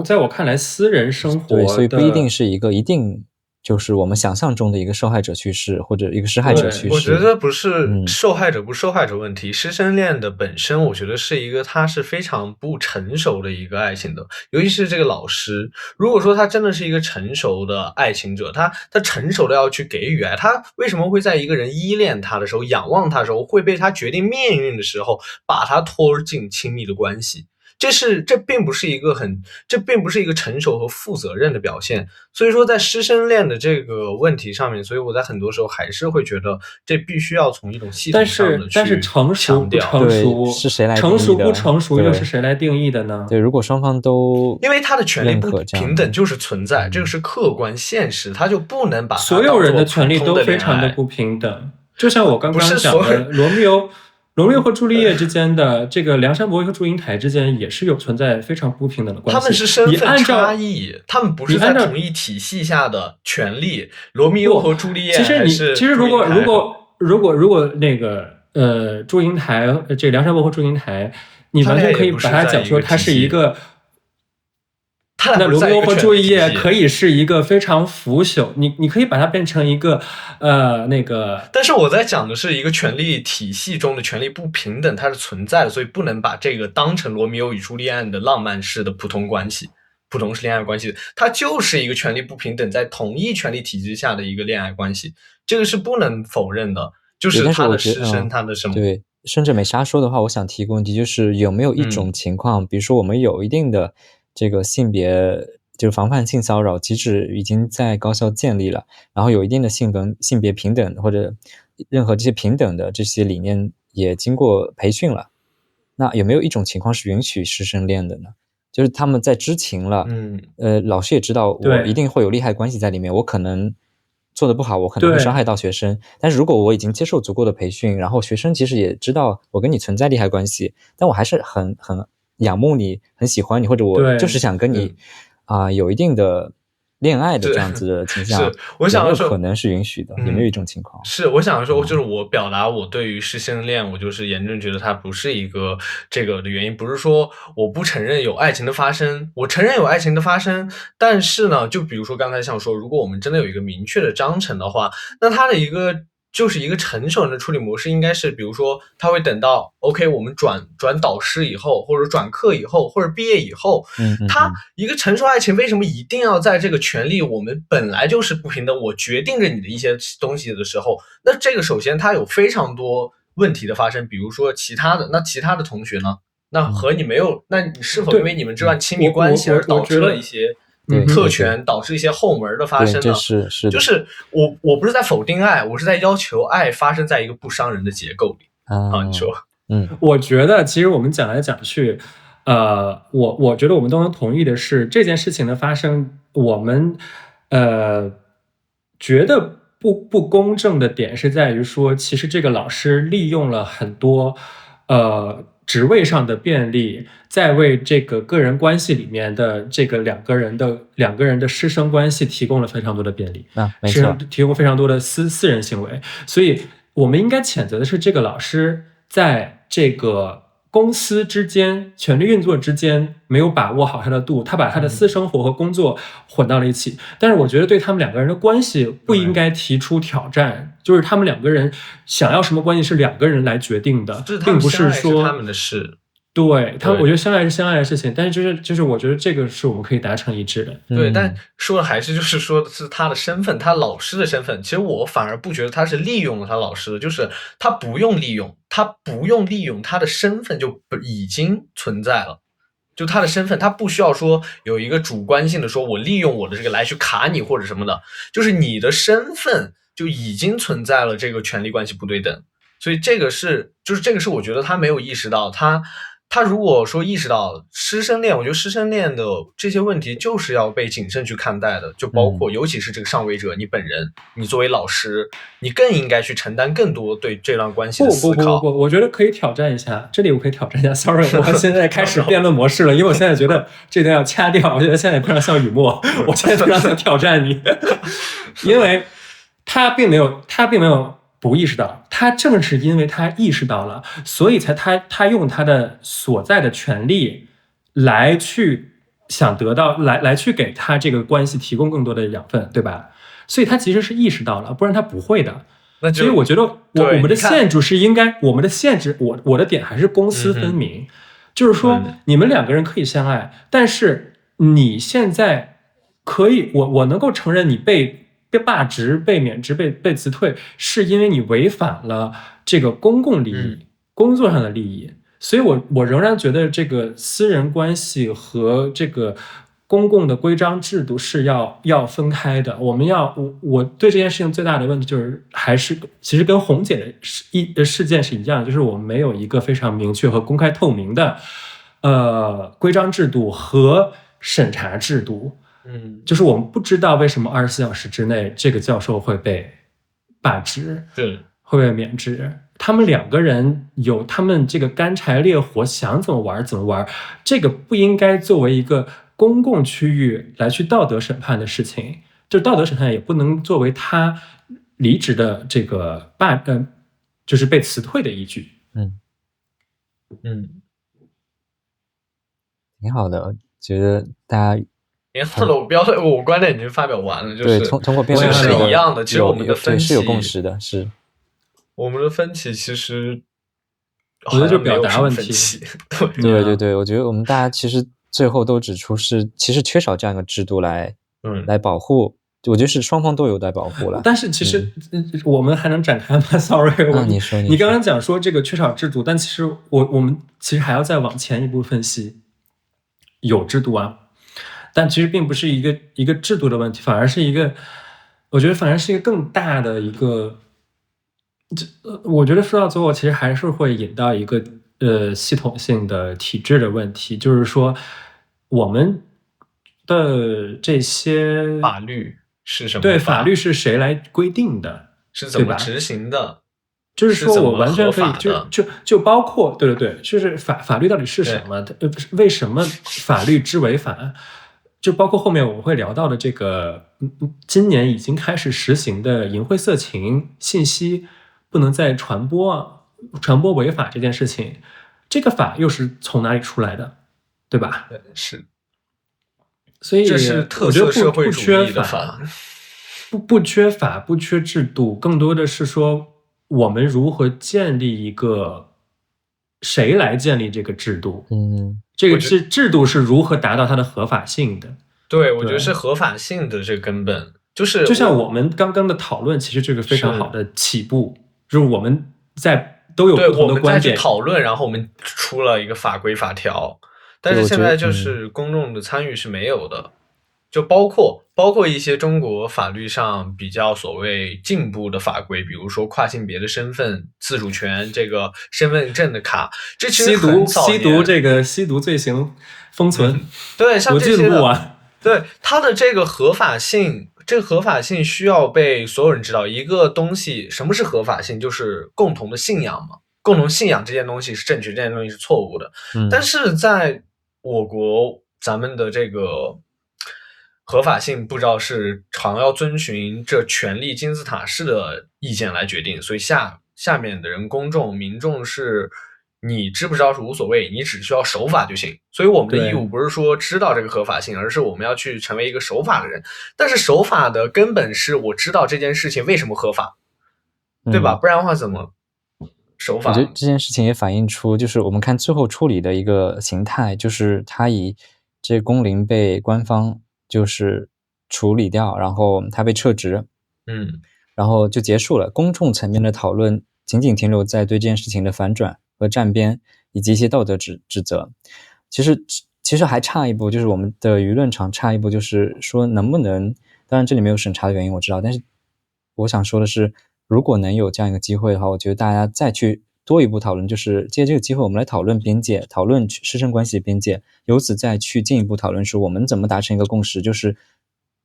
在我看来，私人生活对，所以不一定是一定就是我们想象中的一个受害者去世或者一个施害者去世。我觉得不是受害者不受害者问题，师生恋的本身我觉得是一个它是非常不成熟的一个爱情的，尤其是这个老师，如果说他真的是一个成熟的爱情者，他成熟的要去给予爱，他为什么会在一个人依恋他的时候仰望他的时候会被他决定命运的时候把他拖进亲密的关系，这并不是一个成熟和负责任的表现。所以说在师生恋的这个问题上面，所以我在很多时候还是会觉得这必须要从一种系统上的去强调。但是成熟不成熟是谁来定义的？成熟不成熟又是谁来定义的呢？对，如果双方都因为他的权利不平等就是存在，这个是客观现实，他就不能把所有人的权利都非常的不平等。就像我刚刚讲的，罗密欧和朱丽叶之间的这个梁山伯和祝英台之间也是有存在非常不平等的关系。他们是身份差异，他们不是在同一体系下的权利。罗密欧和朱丽叶，其实如果那个祝英台这个梁山伯和祝英台，你完全可以把它讲说它是一个。那罗密欧和朱丽叶可以是一个非常腐朽，你可以把它变成一个那个。但是我在讲的是一个权力体系中的权力不平等，它是存在的，所以不能把这个当成罗密欧与朱丽叶的浪漫式的普通关系、普通式恋爱关系，它就是一个权力不平等在同一权力体制下的一个恋爱关系，这个是不能否认的。就是他的师生，他的什么？对，甚至美莎说的话，我想提个问题，就是有没有一种情况，比如说我们有一定的这个性别就是防范性骚扰机制已经在高校建立了，然后有一定的性别平等或者任何这些平等的这些理念也经过培训了，那有没有一种情况是允许师生恋的呢？就是他们在知情了，老师也知道我一定会有利害关系在里面，我可能做得不好，我可能会伤害到学生，但是如果我已经接受足够的培训，然后学生其实也知道我跟你存在利害关系，但我还是很仰慕你，很喜欢你，或者我就是想跟你有一定的恋爱的这样子的倾向，是我想说有没有可能是允许的，有没有一种情况？是我想说，就是我表达我对于师生恋，我就是严正觉得它不是一个这个的原因，不是说我不承认有爱情的发生，我承认有爱情的发生，但是呢，就比如说刚才像说，如果我们真的有一个明确的章程的话，那它的一个就是一个成熟人的处理模式应该是，比如说他会等到 OK 我们转导师以后，或者转课以后，或者毕业以后，他一个成熟爱情为什么一定要在这个权利我们本来就是不平等，我决定着你的一些东西的时候，那这个首先它有非常多问题的发生，比如说其他的同学呢，那和你没有，那你是否因为你们这段亲密关系而导致了一些特权，导致一些后门的发生呢？是的，就是我不是在否定爱，我是在要求爱发生在一个不伤人的结构里你说，我觉得其实我们讲来讲去，我觉得我们都能同意的是，这件事情的发生，我们觉得不公正的点是在于说，其实这个老师利用了很多职位上的便利，在为这个个人关系里面的这个两个人的师生关系提供了非常多的便利没错，提供非常多的私人行为，所以我们应该谴责的是这个老师在这个公司之间权力运作之间没有把握好他的度，他把他的私生活和工作混到了一起。但是我觉得对他们两个人的关系不应该提出挑战，就是他们两个人想要什么关系是两个人来决定的，并不是说他们的事。对他们，我觉得相爱是相爱的事情，但是就是我觉得这个是我们可以达成一致的。对，但说的还是就是说的是他的身份，他老师的身份。其实我反而不觉得他是利用了他老师的，就是他不用利用他的身份就已经存在了。就他的身份，他不需要说有一个主观性的说我利用我的这个来去卡你或者什么的，就是你的身份就已经存在了这个权力关系不对等。所以这个是我觉得他没有意识到，他如果说意识到师生恋，我觉得师生恋的这些问题就是要被谨慎去看待的，就包括尤其是这个上位者你本人，你作为老师，你更应该去承担更多对这段关系的思考。不，我觉得可以挑战一下，这里我可以挑战一下。Sorry， 我现在开始辩论模式了，因为我现在觉得这段要掐掉，我觉得现在非常像雨墨，我现在非常想挑战你，因为他并没有不意识到，他正是因为他意识到了，所以才他用他的所在的权利来去想得到来去给他这个关系提供更多的养分，对吧？所以他其实是意识到了，不然他不会的。所以我觉得我们的限制是应该，我们的限制，我的点还是公私分明，就是说你们两个人可以相爱，但是你现在可以，我能够承认你被罢职、被免职、被辞退，是因为你违反了这个公共利益、工作上的利益。所以我仍然觉得这个私人关系和这个公共的规章制度是要分开的。我对这件事情最大的问题就是还是其实跟红姐的事件是一样的，就是我们没有一个非常明确和公开透明的规章制度和审查制度。就是我们不知道为什么24小时之内这个教授会被罢职，会被免职。他们两个人有他们这个干柴烈火，想怎么玩怎么玩，这个不应该作为一个公共区域来去道德审判的事情。就道德审判也不能作为他离职的这个就是被辞退的依据。挺好的，觉得大家。我观点已经发表完了，就是对，通过辩论是一样的。其实我们的分歧是有共识的，是我们的分歧，其实我觉得就表达问题。对，我觉得我们大家其实最后都指出是，其实缺少这样一个制度来保护。我觉得是双方都有待保护了。但是其实我们还能展开吗？Sorry，你刚刚讲说这个缺少制度，但其实我们其实还要再往前一步分析，有制度啊。但其实并不是一个制度的问题，我觉得反而是一个更大的一个，我觉得说到最后，其实还是会引到一个系统性的体制的问题，就是说我们的这些法律是什么？对，法律是谁来规定的？是怎么执行的？就是说我完全可以就包括对，就是法律到底是什么？为什么法律之违反？就包括后面我们会聊到的这个，今年已经开始实行的淫秽色情信息不能再传播违法这件事情，这个法又是从哪里出来的，对吧？对，是。所以这是特色社会主义的法，不缺法，不缺制度，更多的是说我们如何建立一个，谁来建立这个制度？这个制度是如何达到它的合法性的？对，我觉得是合法性的这个根本，就像我们刚刚的讨论，其实这个非常好的起步，就是我们都有不同的观点，我们再去讨论，然后我们出了一个法规法条，但是现在就是公众的参与是没有的，就包括一些中国法律上比较所谓进步的法规，比如说跨性别的身份自主权，这个身份证的卡，这其实很早年吸毒罪行封存，对，像这些的，对它的这个合法性，需要被所有人知道。一个东西什么是合法性，就是共同的信仰嘛。共同信仰这件东西是正确，这件东西是错误的。但是在我国，咱们的这个合法性不知道是常要遵循这权力金字塔式的意见来决定，所以下面的人公众民众是你知不知道是无所谓，你只需要守法就行。所以我们的义务不是说知道这个合法性，而是我们要去成为一个守法的人。但是守法的根本是我知道这件事情为什么合法，对吧？不然的话怎么守法？我觉得这件事情也反映出，就是我们看最后处理的一个形态，就是他以这公陵被官方就是处理掉，然后他被撤职，然后就结束了。公众层面的讨论仅仅停留在对这件事情的反转和站边，以及一些道德指责。其实还差一步，就是我们的舆论场差一步，就是说能不能，当然这里没有审查的原因我知道，但是我想说的是，如果能有这样一个机会的话，我觉得大家再去多一步讨论，就是借这个机会我们来讨论边界，讨论师生关系边界，由此再去进一步讨论说我们怎么达成一个共识，就是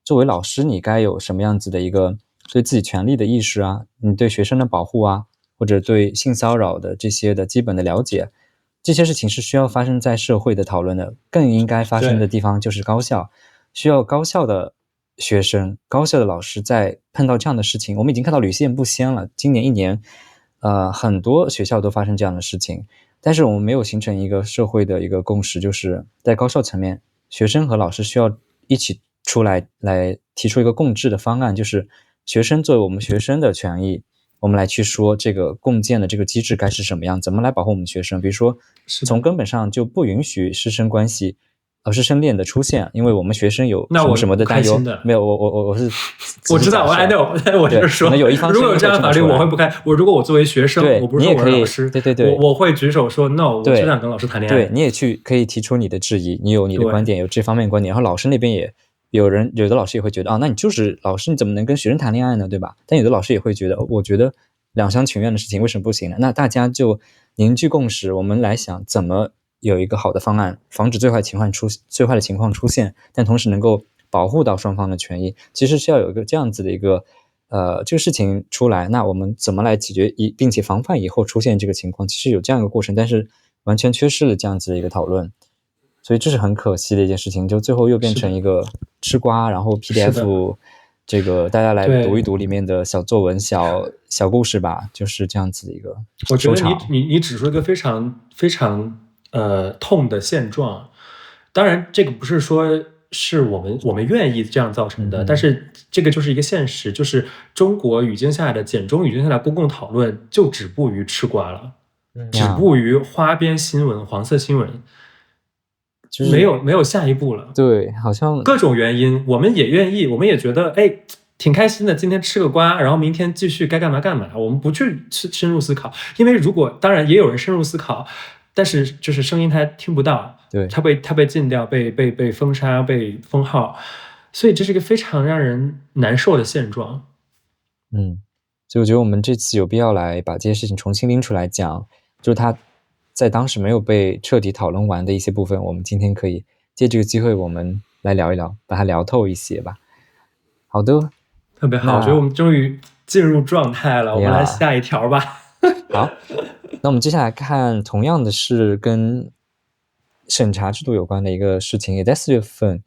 作为老师你该有什么样子的一个对自己权利的意识啊，你对学生的保护啊，或者对性骚扰的这些的基本的了解，这些事情是需要发生在社会的讨论的，更应该发生的地方就是高校，需要高校的学生、高校的老师在碰到这样的事情，我们已经看到屡见不鲜了。今年1年，很多学校都发生这样的事情，但是我们没有形成一个社会的一个共识，就是在高校层面，学生和老师需要一起出来提出一个共治的方案，就是学生作为我们学生的权益，我们来去说这个共建的这个机制该是什么样，怎么来保护我们学生。比如说，从根本上就不允许师生关系、师生恋的出现，因为我们学生有什么什么的担忧。没有，我是我知道，我就是说，有一方如果有这样的法律，我会不开。如果我作为学生，我不是说我是老师，对，我会举手说 no， 我不想跟老师谈恋爱。对，你也可以提出你的质疑，你有你的观点，有这方面观点，然后老师那边也。有的老师也会觉得那你就是老师，你怎么能跟学生谈恋爱呢，对吧？但有的老师也会觉得，我觉得两厢情愿的事情为什么不行呢？那大家就凝聚共识，我们来想怎么有一个好的方案，防止最坏的情况出现，但同时能够保护到双方的权益。其实是要有一个这样子的一个这个事情出来，那我们怎么来解决并且防范以后出现这个情况？其实有这样一个过程，但是完全缺失了这样子的一个讨论。所以这是很可惜的一件事情，就最后又变成一个吃瓜，然后 PDF 这个大家来读一读里面的小作文、小故事吧，就是这样子的一个收场。我觉得你指出一个非常非常痛的现状，当然这个不是说是我们愿意这样造成的，但是这个就是一个现实，就是中国语境下的简中语境下的公共讨论就止步于吃瓜了，止步于花边新闻、黄色新闻。就是没有下一步了。对，好像各种原因，我们也愿意，我们也觉得挺开心的，今天吃个瓜，然后明天继续该干嘛干嘛。我们不去深入思考，因为当然也有人深入思考，但是就是声音他听不到，对，他被禁掉，被封杀，被封号，所以这是一个非常让人难受的现状。所以我觉得我们这次有必要来把这些事情重新拎出来讲，就是他在当时没有被彻底讨论完的一些部分，我们今天可以借这个机会我们来聊一聊，把它聊透一些吧。好的，特别好，我觉得我们终于进入状态了，我们来下一条吧。好，那我们接下来看同样的是跟审查制度有关的一个事情，也在4月份，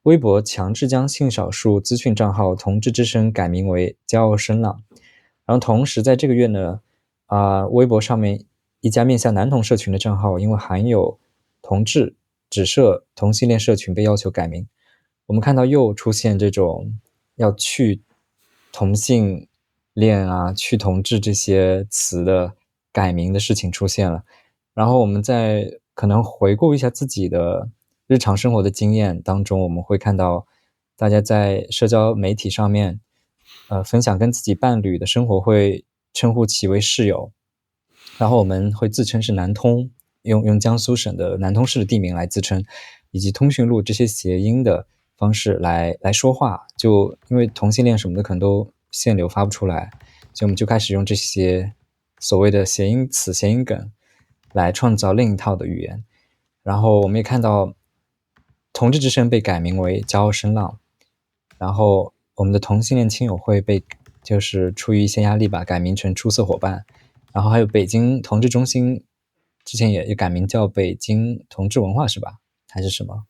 微博强制将性少数资讯账号同志之声改名为骄傲声浪。然后同时在这个月呢，微博上面一家面向男同社群的账号因为含有同志只设同性恋社群被要求改名。我们看到又出现这种要去同性恋去同志这些词的改名的事情出现了。然后我们在可能回顾一下自己的日常生活的经验当中，我们会看到大家在社交媒体上面分享跟自己伴侣的生活，会称呼其为室友，然后我们会自称是南通，用江苏省的南通市的地名来自称，以及通讯录这些谐音的方式来说话。就因为同性恋什么的可能都限流发不出来，所以我们就开始用这些所谓的谐音词、谐音梗来创造另一套的语言。然后我们也看到同志之声被改名为骄傲声浪，然后我们的同性恋亲友会被就是出于一些压力吧改名成出色伙伴，然后还有北京同志中心，之前也改名叫北京同志文化是吧？还是什么？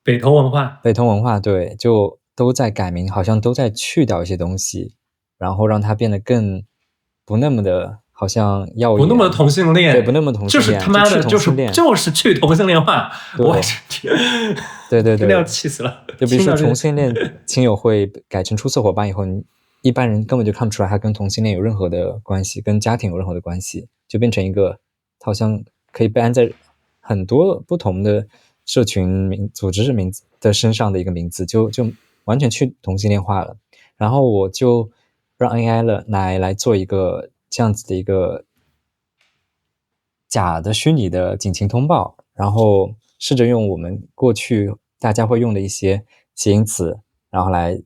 北投文化，北投文化，对，就都在改名，好像都在去掉一些东西，然后让它变得更不那么的，好像耀眼，不那么同性恋，对，不那么同性恋，就是他妈的，就是去同性恋化，我是对，真的要气死了。就比如说同性恋亲友会改成出色伙伴以后，一般人根本就看不出来他跟同性恋有任何的关系，跟家庭有任何的关系，就变成一个好像可以被安在很多不同的社群组织名字的身上的一个名字，就完全去同性恋化了。然后我就让 AI 来做一个这样子的一个假的虚拟的警情通报，然后试着用我们过去大家会用的一些谐音词，然后来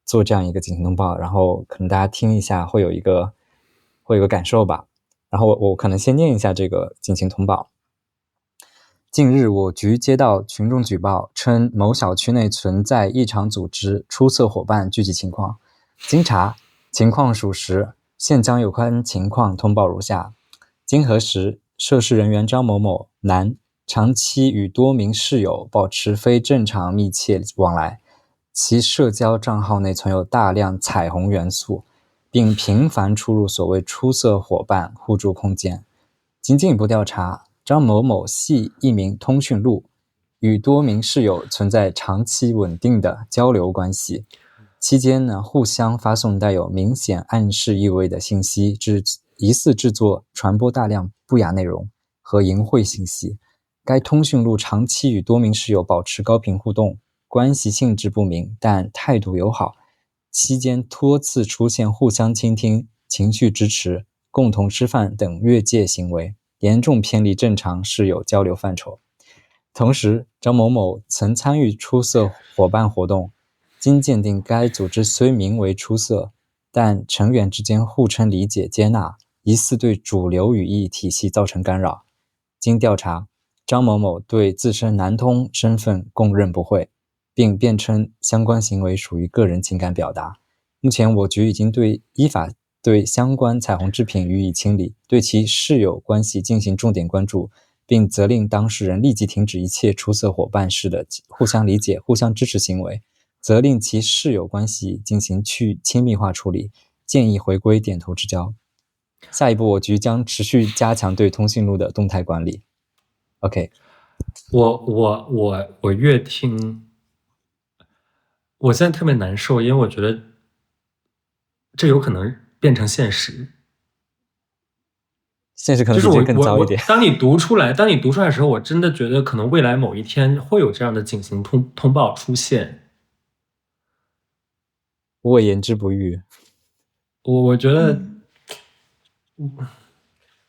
做这样一个警情通报，然后可能大家听一下会有一个感受吧。然后我可能先念一下这个警情通报。近日，我局接到群众举报，称某小区内存在异常组织出色伙伴聚集情况。经查，情况属实，现将有关情况通报如下。经核实，涉事人员张某某，男，长期与多名室友保持非正常密切往来，其社交账号内存有大量彩虹元素，并频繁出入所谓出色伙伴互助空间。经进一步调查，张某某系一名通讯录，与多名室友存在长期稳定的交流关系。期间呢，互相发送带有明显暗示意味的信息，疑似制作、传播大量不雅内容和淫秽信息。该通讯录长期与多名室友保持高频互动，关系性质不明，但态度友好。期间多次出现互相倾听、情绪支持、共同吃饭等越界行为，严重偏离正常室友交流范畴。同时，张某某曾参与出色伙伴活动，经鉴定该组织虽名为出色，但成员之间互称理解接纳，疑似对主流语义体系造成干扰。经调查，张某某对自身男通身份供认不讳，并辩称相关行为属于个人情感表达。目前我局已经依法对相关彩虹制品予以清理，对其室友关系进行重点关注，并责令当事人立即停止一切出色伙伴式的互相理解、互相支持行为，责令其室友关系进行去亲密化处理，建议回归点头之交。下一步，我局将持续加强对通讯录的动态管理。OK， 我越听，我现在特别难受，因为我觉得这有可能变成现实。现实可能比这更糟一点。当你读出来的时候，我真的觉得可能未来某一天会有这样的警情通报出现。我言之不预。我觉得，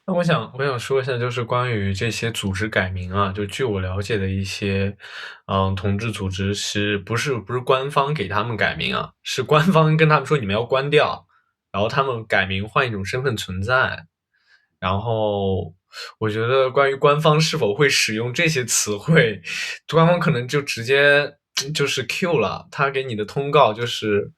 那我想说一下，就是关于这些组织改名啊，就据我了解的一些，同志组织是不是官方给他们改名啊？是官方跟他们说你们要关掉，然后他们改名换一种身份存在。然后我觉得关于官方是否会使用这些词汇，官方可能就直接就是 Q 了，他给你的通告就是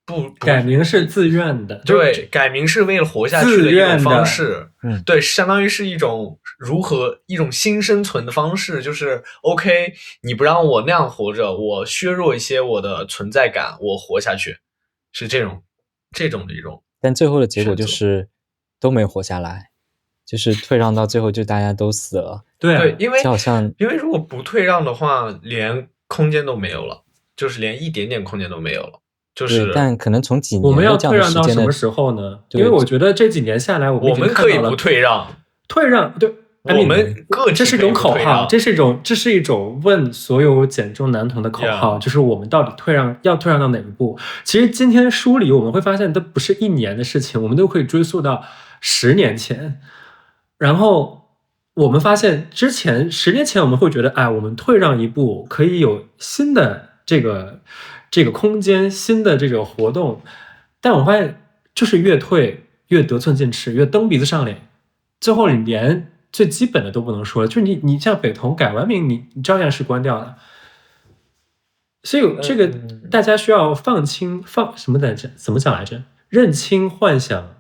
不改名是自愿的，对，改名是为了活下去的一种方式，对，相当于是一种新生存的方式，就是 OK， 你不让我那样活着，我削弱一些我的存在感，我活下去，是这种的一种。但最后的结果就是都没活下来，就是退让到最后就大家都死了。对，因为如果不退让的话，连空间都没有了，就是连一点点空间都没有了。就是，但可能从几年我们要退让到什么时候呢？因为我觉得这几年下来，我们可以不退让，对，我们这是一种口号，这是一种问所有减重男同的口号，就是我们到底要退让到哪一步？其实今天梳理我们会发现，都不是1年的事情，我们都可以追溯到10年前。然后我们发现，之前10年前我们会觉得，哎，我们退让一步可以有新的这个空间，新的这个活动，但我发现就是越退越得寸进尺，越蹬鼻子上脸，最后你连最基本的都不能说了。就是你像北投改完名，你照样是关掉的。所以这个大家需要放什么来着？怎么讲来着？认清幻想，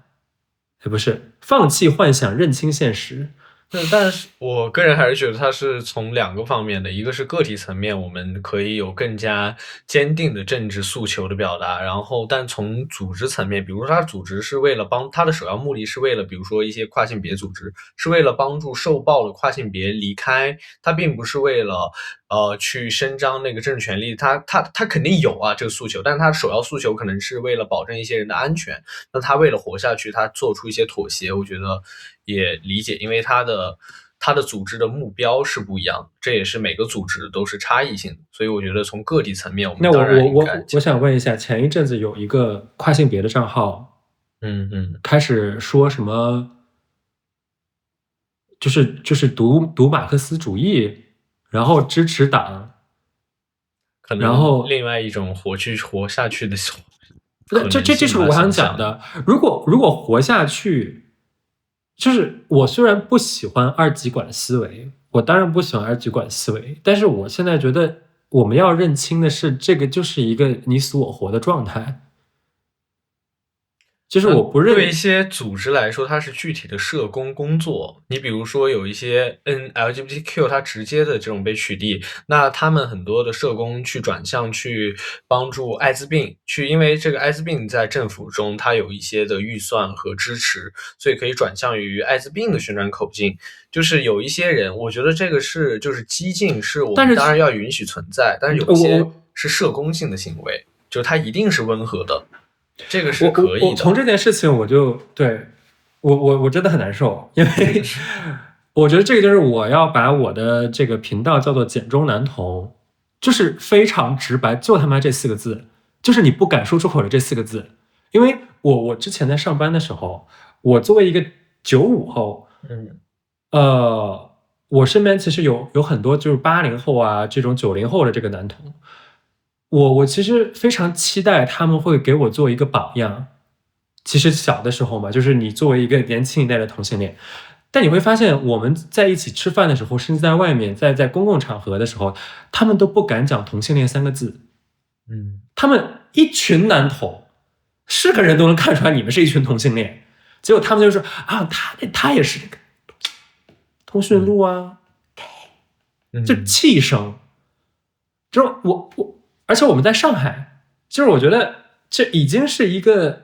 不是放弃幻想，认清现实。但是我个人还是觉得它是从2个方面的，一个是个体层面，我们可以有更加坚定的政治诉求的表达，然后但从组织层面，比如说它组织是为了它的首要目的是为了，比如说一些跨性别组织是为了帮助受暴的跨性别离开，它并不是为了去伸张那个政治权利，它肯定有啊这个诉求，但是它首要诉求可能是为了保证一些人的安全，那他为了活下去，他做出一些妥协，我觉得也理解，因为他的组织的目标是不一样的，这也是每个组织都是差异性的，所以我觉得从个体层面，我们当然应该我想问一下，前一阵子有一个跨性别的账号，开始说什么，就是读马克思主义，然后支持党，可能然后另外一种活下去的这是我想讲的。如果活下去，就是我虽然不喜欢二极管思维，我当然不喜欢二极管思维，但是我现在觉得我们要认清的是，这个就是一个你死我活的状态。就是我不认对一些组织来说，它是具体的社工工作。你比如说有一些LGBTQ 它直接的这种被取缔，那他们很多的社工去转向去帮助艾滋病，因为这个艾滋病在政府中它有一些的预算和支持，所以可以转向于艾滋病的宣传口径。就是有一些人，我觉得这个就是激进，是我们当然要允许存在，但是有一些是社工性的行为，就它一定是温和的。这个是可以的。我从这件事情我真的很难受，因为我觉得这个就是我要把我的这个频道叫做简中男童，就是非常直白，就他妈这4个字，就是你不敢说出口的这4个字。因为我之前在上班的时候，我作为一个95后，我身边其实有很多就是80后啊这种90后的这个男童。我其实非常期待他们会给我做一个榜样。其实小的时候嘛，就是你作为一个年轻一代的同性恋，但你会发现我们在一起吃饭的时候，甚至在外面，在公共场合的时候，他们都不敢讲同性恋3个字。他们一群男童，是个人都能看出来你们是一群同性恋，结果他们就说啊，他也是通讯录啊，就气声。就是而且我们在上海，就是我觉得这已经是一个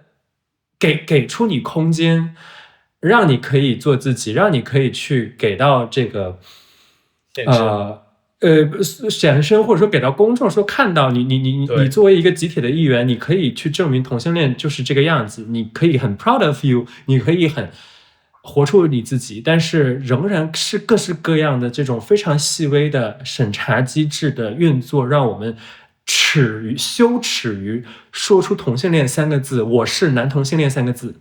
给出你空间，让你可以做自己，让你可以去给到这个显身，或者说给到公众说看到你作为一个集体的一员，你可以去证明同性恋就是这个样子，你可以很 proud of you， 你可以很活出你自己，但是仍然是各式各样的这种非常细微的审查机制的运作，让我们羞耻于说出同性恋3个字，我是男同性恋3个字。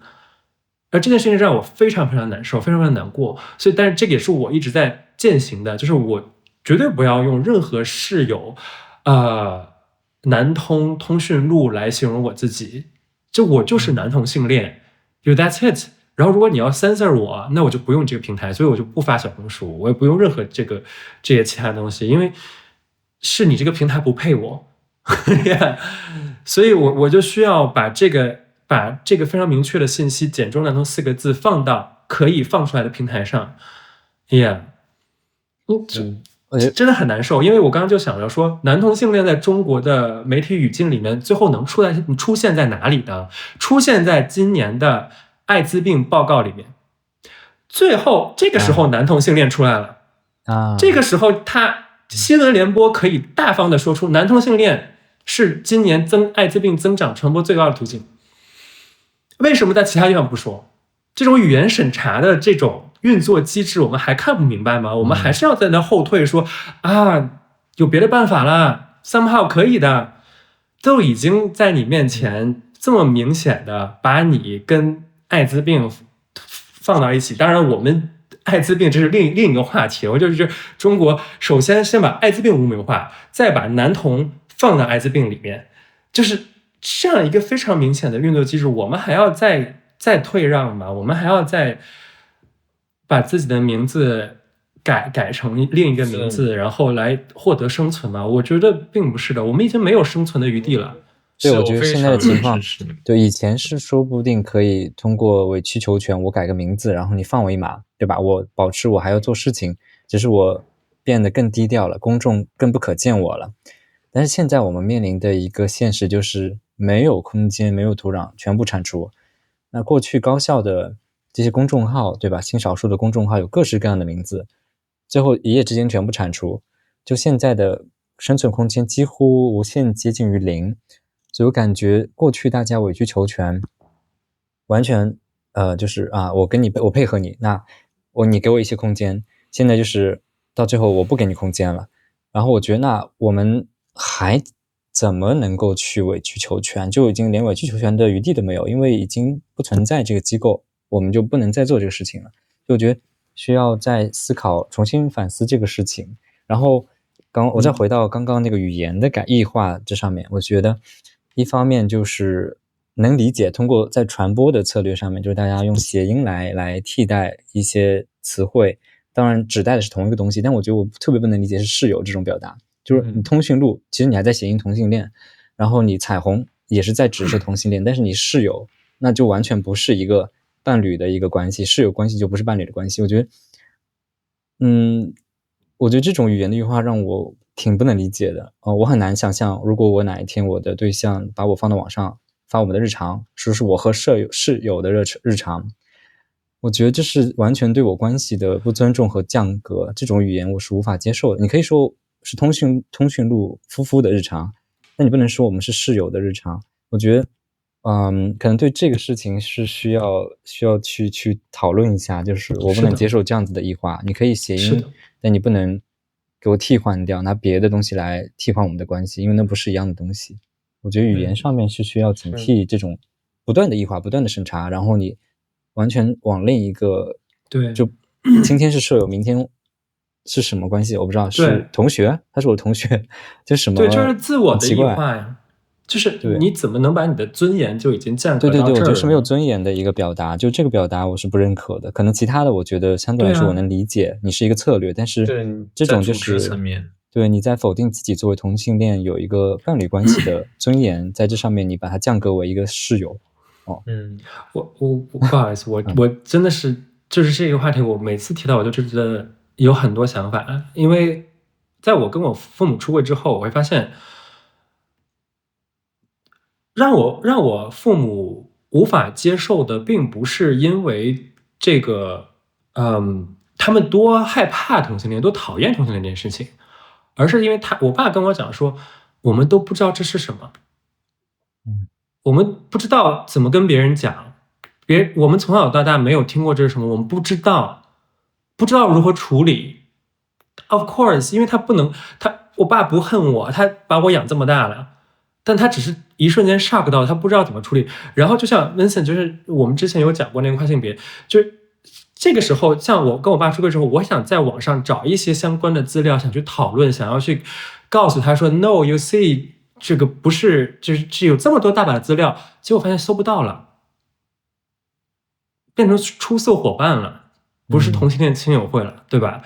而这件事情让我非常非常难受，非常非常难过。所以但是这个也是我一直在践行的，就是我绝对不要用任何室友男通讯录来形容我自己，就我就是男同性恋，that's it。然后如果你要censor我，那我就不用这个平台，所以我就不发小红书，我也不用任何这些其他东西，因为是你这个平台不配我。所以我就需要把这个非常明确的信息简中男童4个字放到可以放出来的平台上。真的很难受，因为我刚刚就想着说，男同性恋在中国的媒体语境里面，最后能出现在哪里呢？出现在今年的艾滋病报告里面。最后这个时候男同性恋出来了这个时候新闻联播可以大方的说出男同性恋是今年艾滋病增长传播最高的途径。为什么在其他地方不说？这种语言审查的这种运作机制我们还看不明白吗？我们还是要在那后退说有别的办法啦， somehow 可以的。都已经在你面前这么明显的把你跟艾滋病放到一起，当然我们艾滋病这是另一个话题，我就是中国首先把艾滋病污名化，再把男童放到艾滋病里面，就是这样一个非常明显的运作机制，我们还要再退让吗？我们还要再把自己的名字改成另一个名字，然后来获得生存吗？我觉得并不是的，我们已经没有生存的余地了。对，是我觉得现在的情况，是对，以前是说不定可以通过委曲求全，我改个名字，然后你放我一马，对吧？我保持我还要做事情，只是我变得更低调了，公众更不可见我了。但是现在我们面临的一个现实就是没有空间，没有土壤，全部铲除。那过去高校的这些公众号，对吧？新少数的公众号有各式各样的名字，最后一夜之间全部铲除，就现在的生存空间几乎无限接近于零。所以我感觉过去大家委曲求全，完全就是我配合你，那你给我一些空间。现在就是到最后我不给你空间了，然后我觉得那我们还怎么能够去委曲求全？就已经连委曲求全的余地都没有，因为已经不存在这个机构，我们就不能再做这个事情了。就我觉得需要再思考，重新反思这个事情。然后我再回到刚刚那个语言的异化这上面，我觉得一方面就是能理解，通过在传播的策略上面，就是大家用谐音来替代一些词汇，当然指代的是同一个东西，但我觉得我特别不能理解是室友这种表达，就是你通讯录，其实你还在谐音同性恋，然后你彩虹也是在指示同性恋，但是你室友那就完全不是一个伴侣的一个关系，室友关系就不是伴侣的关系。我觉得这种语言的异化让我挺不能理解的。我很难想象，如果我哪一天我的对象把我放到网上发我们的日常，说是我和室友的日常，我觉得这是完全对我关系的不尊重和降格，这种语言我是无法接受的。你可以说是通讯录夫妇的日常，但你不能说我们是室友的日常。我觉得可能对这个事情是需要去讨论一下，就是我不能接受这样子的异化。你可以谐音，但你不能给我替换掉，拿别的东西来替换我们的关系，因为那不是一样的东西。我觉得语言上面是需要警惕这种不断的异化，不断的审查，然后你完全往另一个，对，就今天是舍友，明天是什么关系我不知道，是同学，他是我同学，就什么，对，就是自我的异化呀。就是你怎么能把你的尊严就已经降格到这儿了？对，我觉得是没有尊严的一个表达，就这个表达我是不认可的。可能其他的我觉得相对来说我能理解，你是一个策略，但是这种就是对你在否定自己作为同性恋有一个伴侣关系的尊严，在这上面你把它降格为一个室友。我不好意思，我真的是就是这个话题，我每次提到我就觉得有很多想法，因为在我跟我父母出柜之后，我会发现。让我父母无法接受的，并不是因为这个，他们多害怕同性恋，多讨厌同性恋这件事情，而是因为我爸跟我讲说，我们都不知道这是什么，我们不知道怎么跟别人讲，我们从小到大没有听过这是什么，我们不知道如何处理。Of course， 因为我爸不恨我，他把我养这么大了。但他只是一瞬间 shock 到，他不知道怎么处理。然后就像 Vincent， 就是我们之前有讲过那个跨性别，就是这个时候，像我跟我爸出柜之后，我想在网上找一些相关的资料，想去讨论，想要去告诉他说 ，No， you see， 这个不是，就是有这么多大把的资料，结果发现搜不到了，变成出售伙伴了，不是同性恋亲友会了，对吧？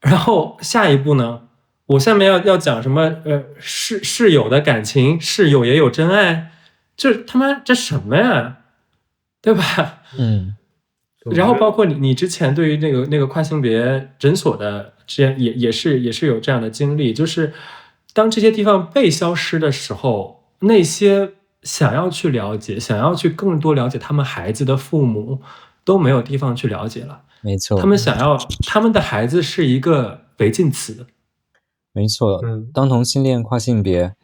然后下一步呢？我下面要讲什么？室友的感情，室友也有真爱，这他妈这什么呀，对吧？然后包括你之前对于那个跨性别诊所的之前也是有这样的经历，就是当这些地方被消失的时候，那些想要去了解、想要去更多了解他们孩子的父母都没有地方去了解了。没错，他们想要他们的孩子是一个违禁词。没错，当同性恋、跨性别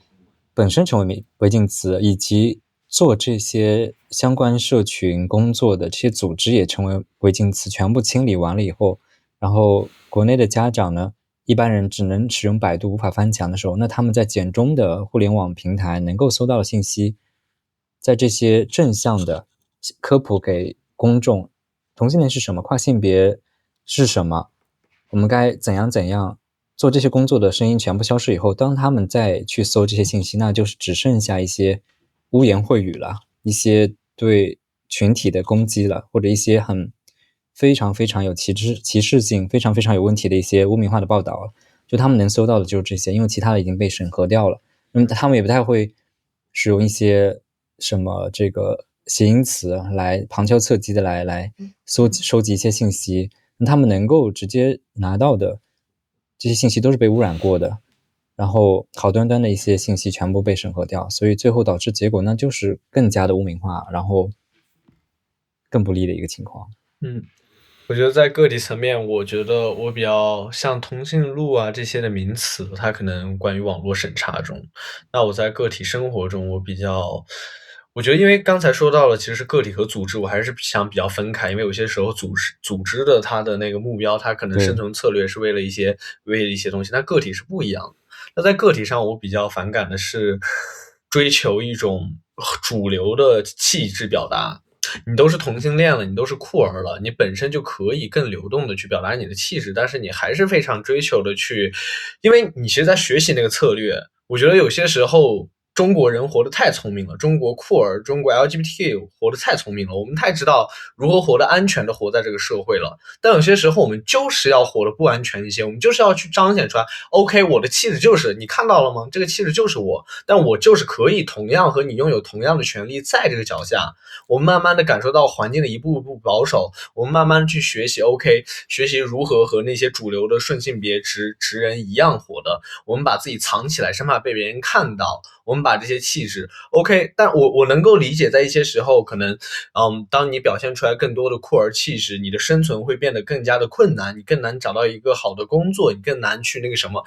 本身成为违禁词，以及做这些相关社群工作的这些组织也成为违禁词，全部清理完了以后，然后国内的家长呢，一般人只能使用百度无法翻墙的时候，那他们在简中的互联网平台能够搜到的信息，在这些正向的科普给公众，同性恋是什么，跨性别是什么，我们该怎样做这些工作的声音全部消失以后，当他们再去搜这些信息，那就是只剩下一些污言秽语了，一些对群体的攻击了，或者一些非常非常有歧视性、非常非常有问题的一些污名化的报道了。就他们能搜到的就是这些，因为其他的已经被审核掉了。那么他们也不太会使用一些什么这个谐音词来旁敲侧击的来收集一些信息，那他们能够直接拿到的这些信息都是被污染过的，然后好端端的一些信息全部被审核掉，所以最后导致结果那就是更加的污名化，然后更不利的一个情况。我觉得在个体层面，我觉得我比较像通讯录啊这些的名词，它可能关于网络审查中。那我在个体生活中，我觉得因为刚才说到了，其实是个体和组织，我还是想比较分开，因为有些时候组织的它的那个目标，它可能生存策略是为了一些东西，但个体是不一样的。那在个体上，我比较反感的是追求一种主流的气质表达。你都是同性恋了，你都是酷儿了，你本身就可以更流动的去表达你的气质，但是你还是非常追求的去，因为你其实在学习那个策略。我觉得有些时候中国人活得太聪明了，中国酷儿，中国 LGBT 活得太聪明了，我们太知道如何活得安全的活在这个社会了。但有些时候我们就是要活得不安全一些，我们就是要去彰显出来 OK 我的气质就是你看到了吗？这个气质就是我，但我就是可以同样和你拥有同样的权利在这个脚下。我们慢慢的感受到环境的一步步保守，我们慢慢去学习 OK 学习如何和那些主流的顺性别直人一样活的，我们把自己藏起来生怕被别人看到，我们把这些气质 OK。 但我能够理解在一些时候可能当你表现出来更多的酷儿气质，你的生存会变得更加的困难，你更难找到一个好的工作，你更难去那个什么。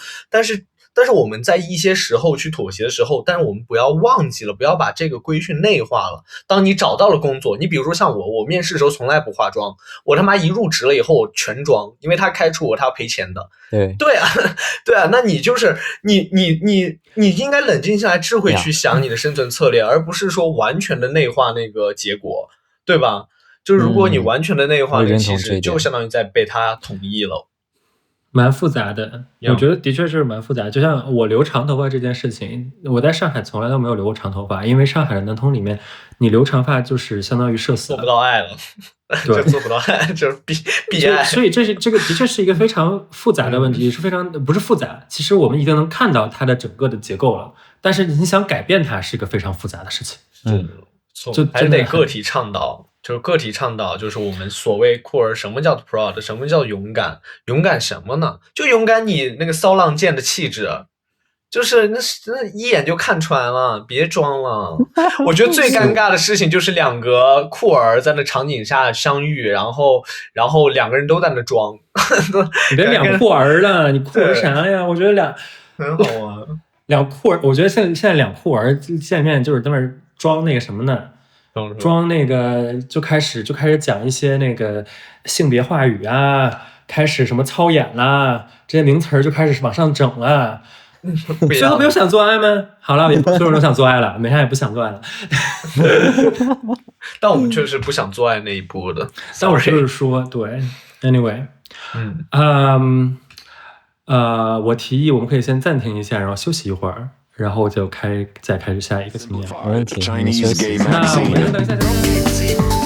但是我们在一些时候去妥协的时候，但是我们不要忘记了，不要把这个规训内化了。当你找到了工作，你比如说像我面试的时候从来不化妆，我他妈一入职了以后我全妆，因为他开除我，他要赔钱的。对啊，那你就是你应该冷静下来，智慧去想你的生存策略，而不是说完全的内化那个结果，对吧？就是如果你完全的内化那个气质，就相当于在被他统一了。蛮复杂的，我觉得的确是蛮复杂的。就像我留长头发这件事情，我在上海从来都没有留过长头发，因为上海的男童里面，你留长发就是相当于社死，做不到爱了，对，做不到爱就是必爱。所以这个的确是一个非常复杂的问题，是非常不是复杂。其实我们已经能看到它的整个的结构了，但是你想改变它是一个非常复杂的事情。就还得个体倡导。就是个体倡导，就是我们所谓酷儿，什么叫 proud， 什么叫勇敢？勇敢什么呢？就勇敢你那个骚浪贱的气质，就是那一眼就看出来了，别装了。我觉得最尴尬的事情就是两个酷儿在那场景下相遇，然后两个人都在那装。你别两酷儿了，你酷儿啥呀？我觉得很好玩。两酷儿，我觉得现在两酷儿见面就是在那装那个什么呢？装那个就开始讲一些那个性别话语啊，开始什么操演啦，这些名词就开始往上整了。最后没有想做爱吗？好了，所有人都想做爱了，美汉也不想做爱了。但我们确实不想做爱那一步的。但我就是说，对 ，anyway， 我提议我们可以先暂停一下，然后休息一会儿。然后就再开始下一个怎么样？没问题，我们休息。那我们就等一下。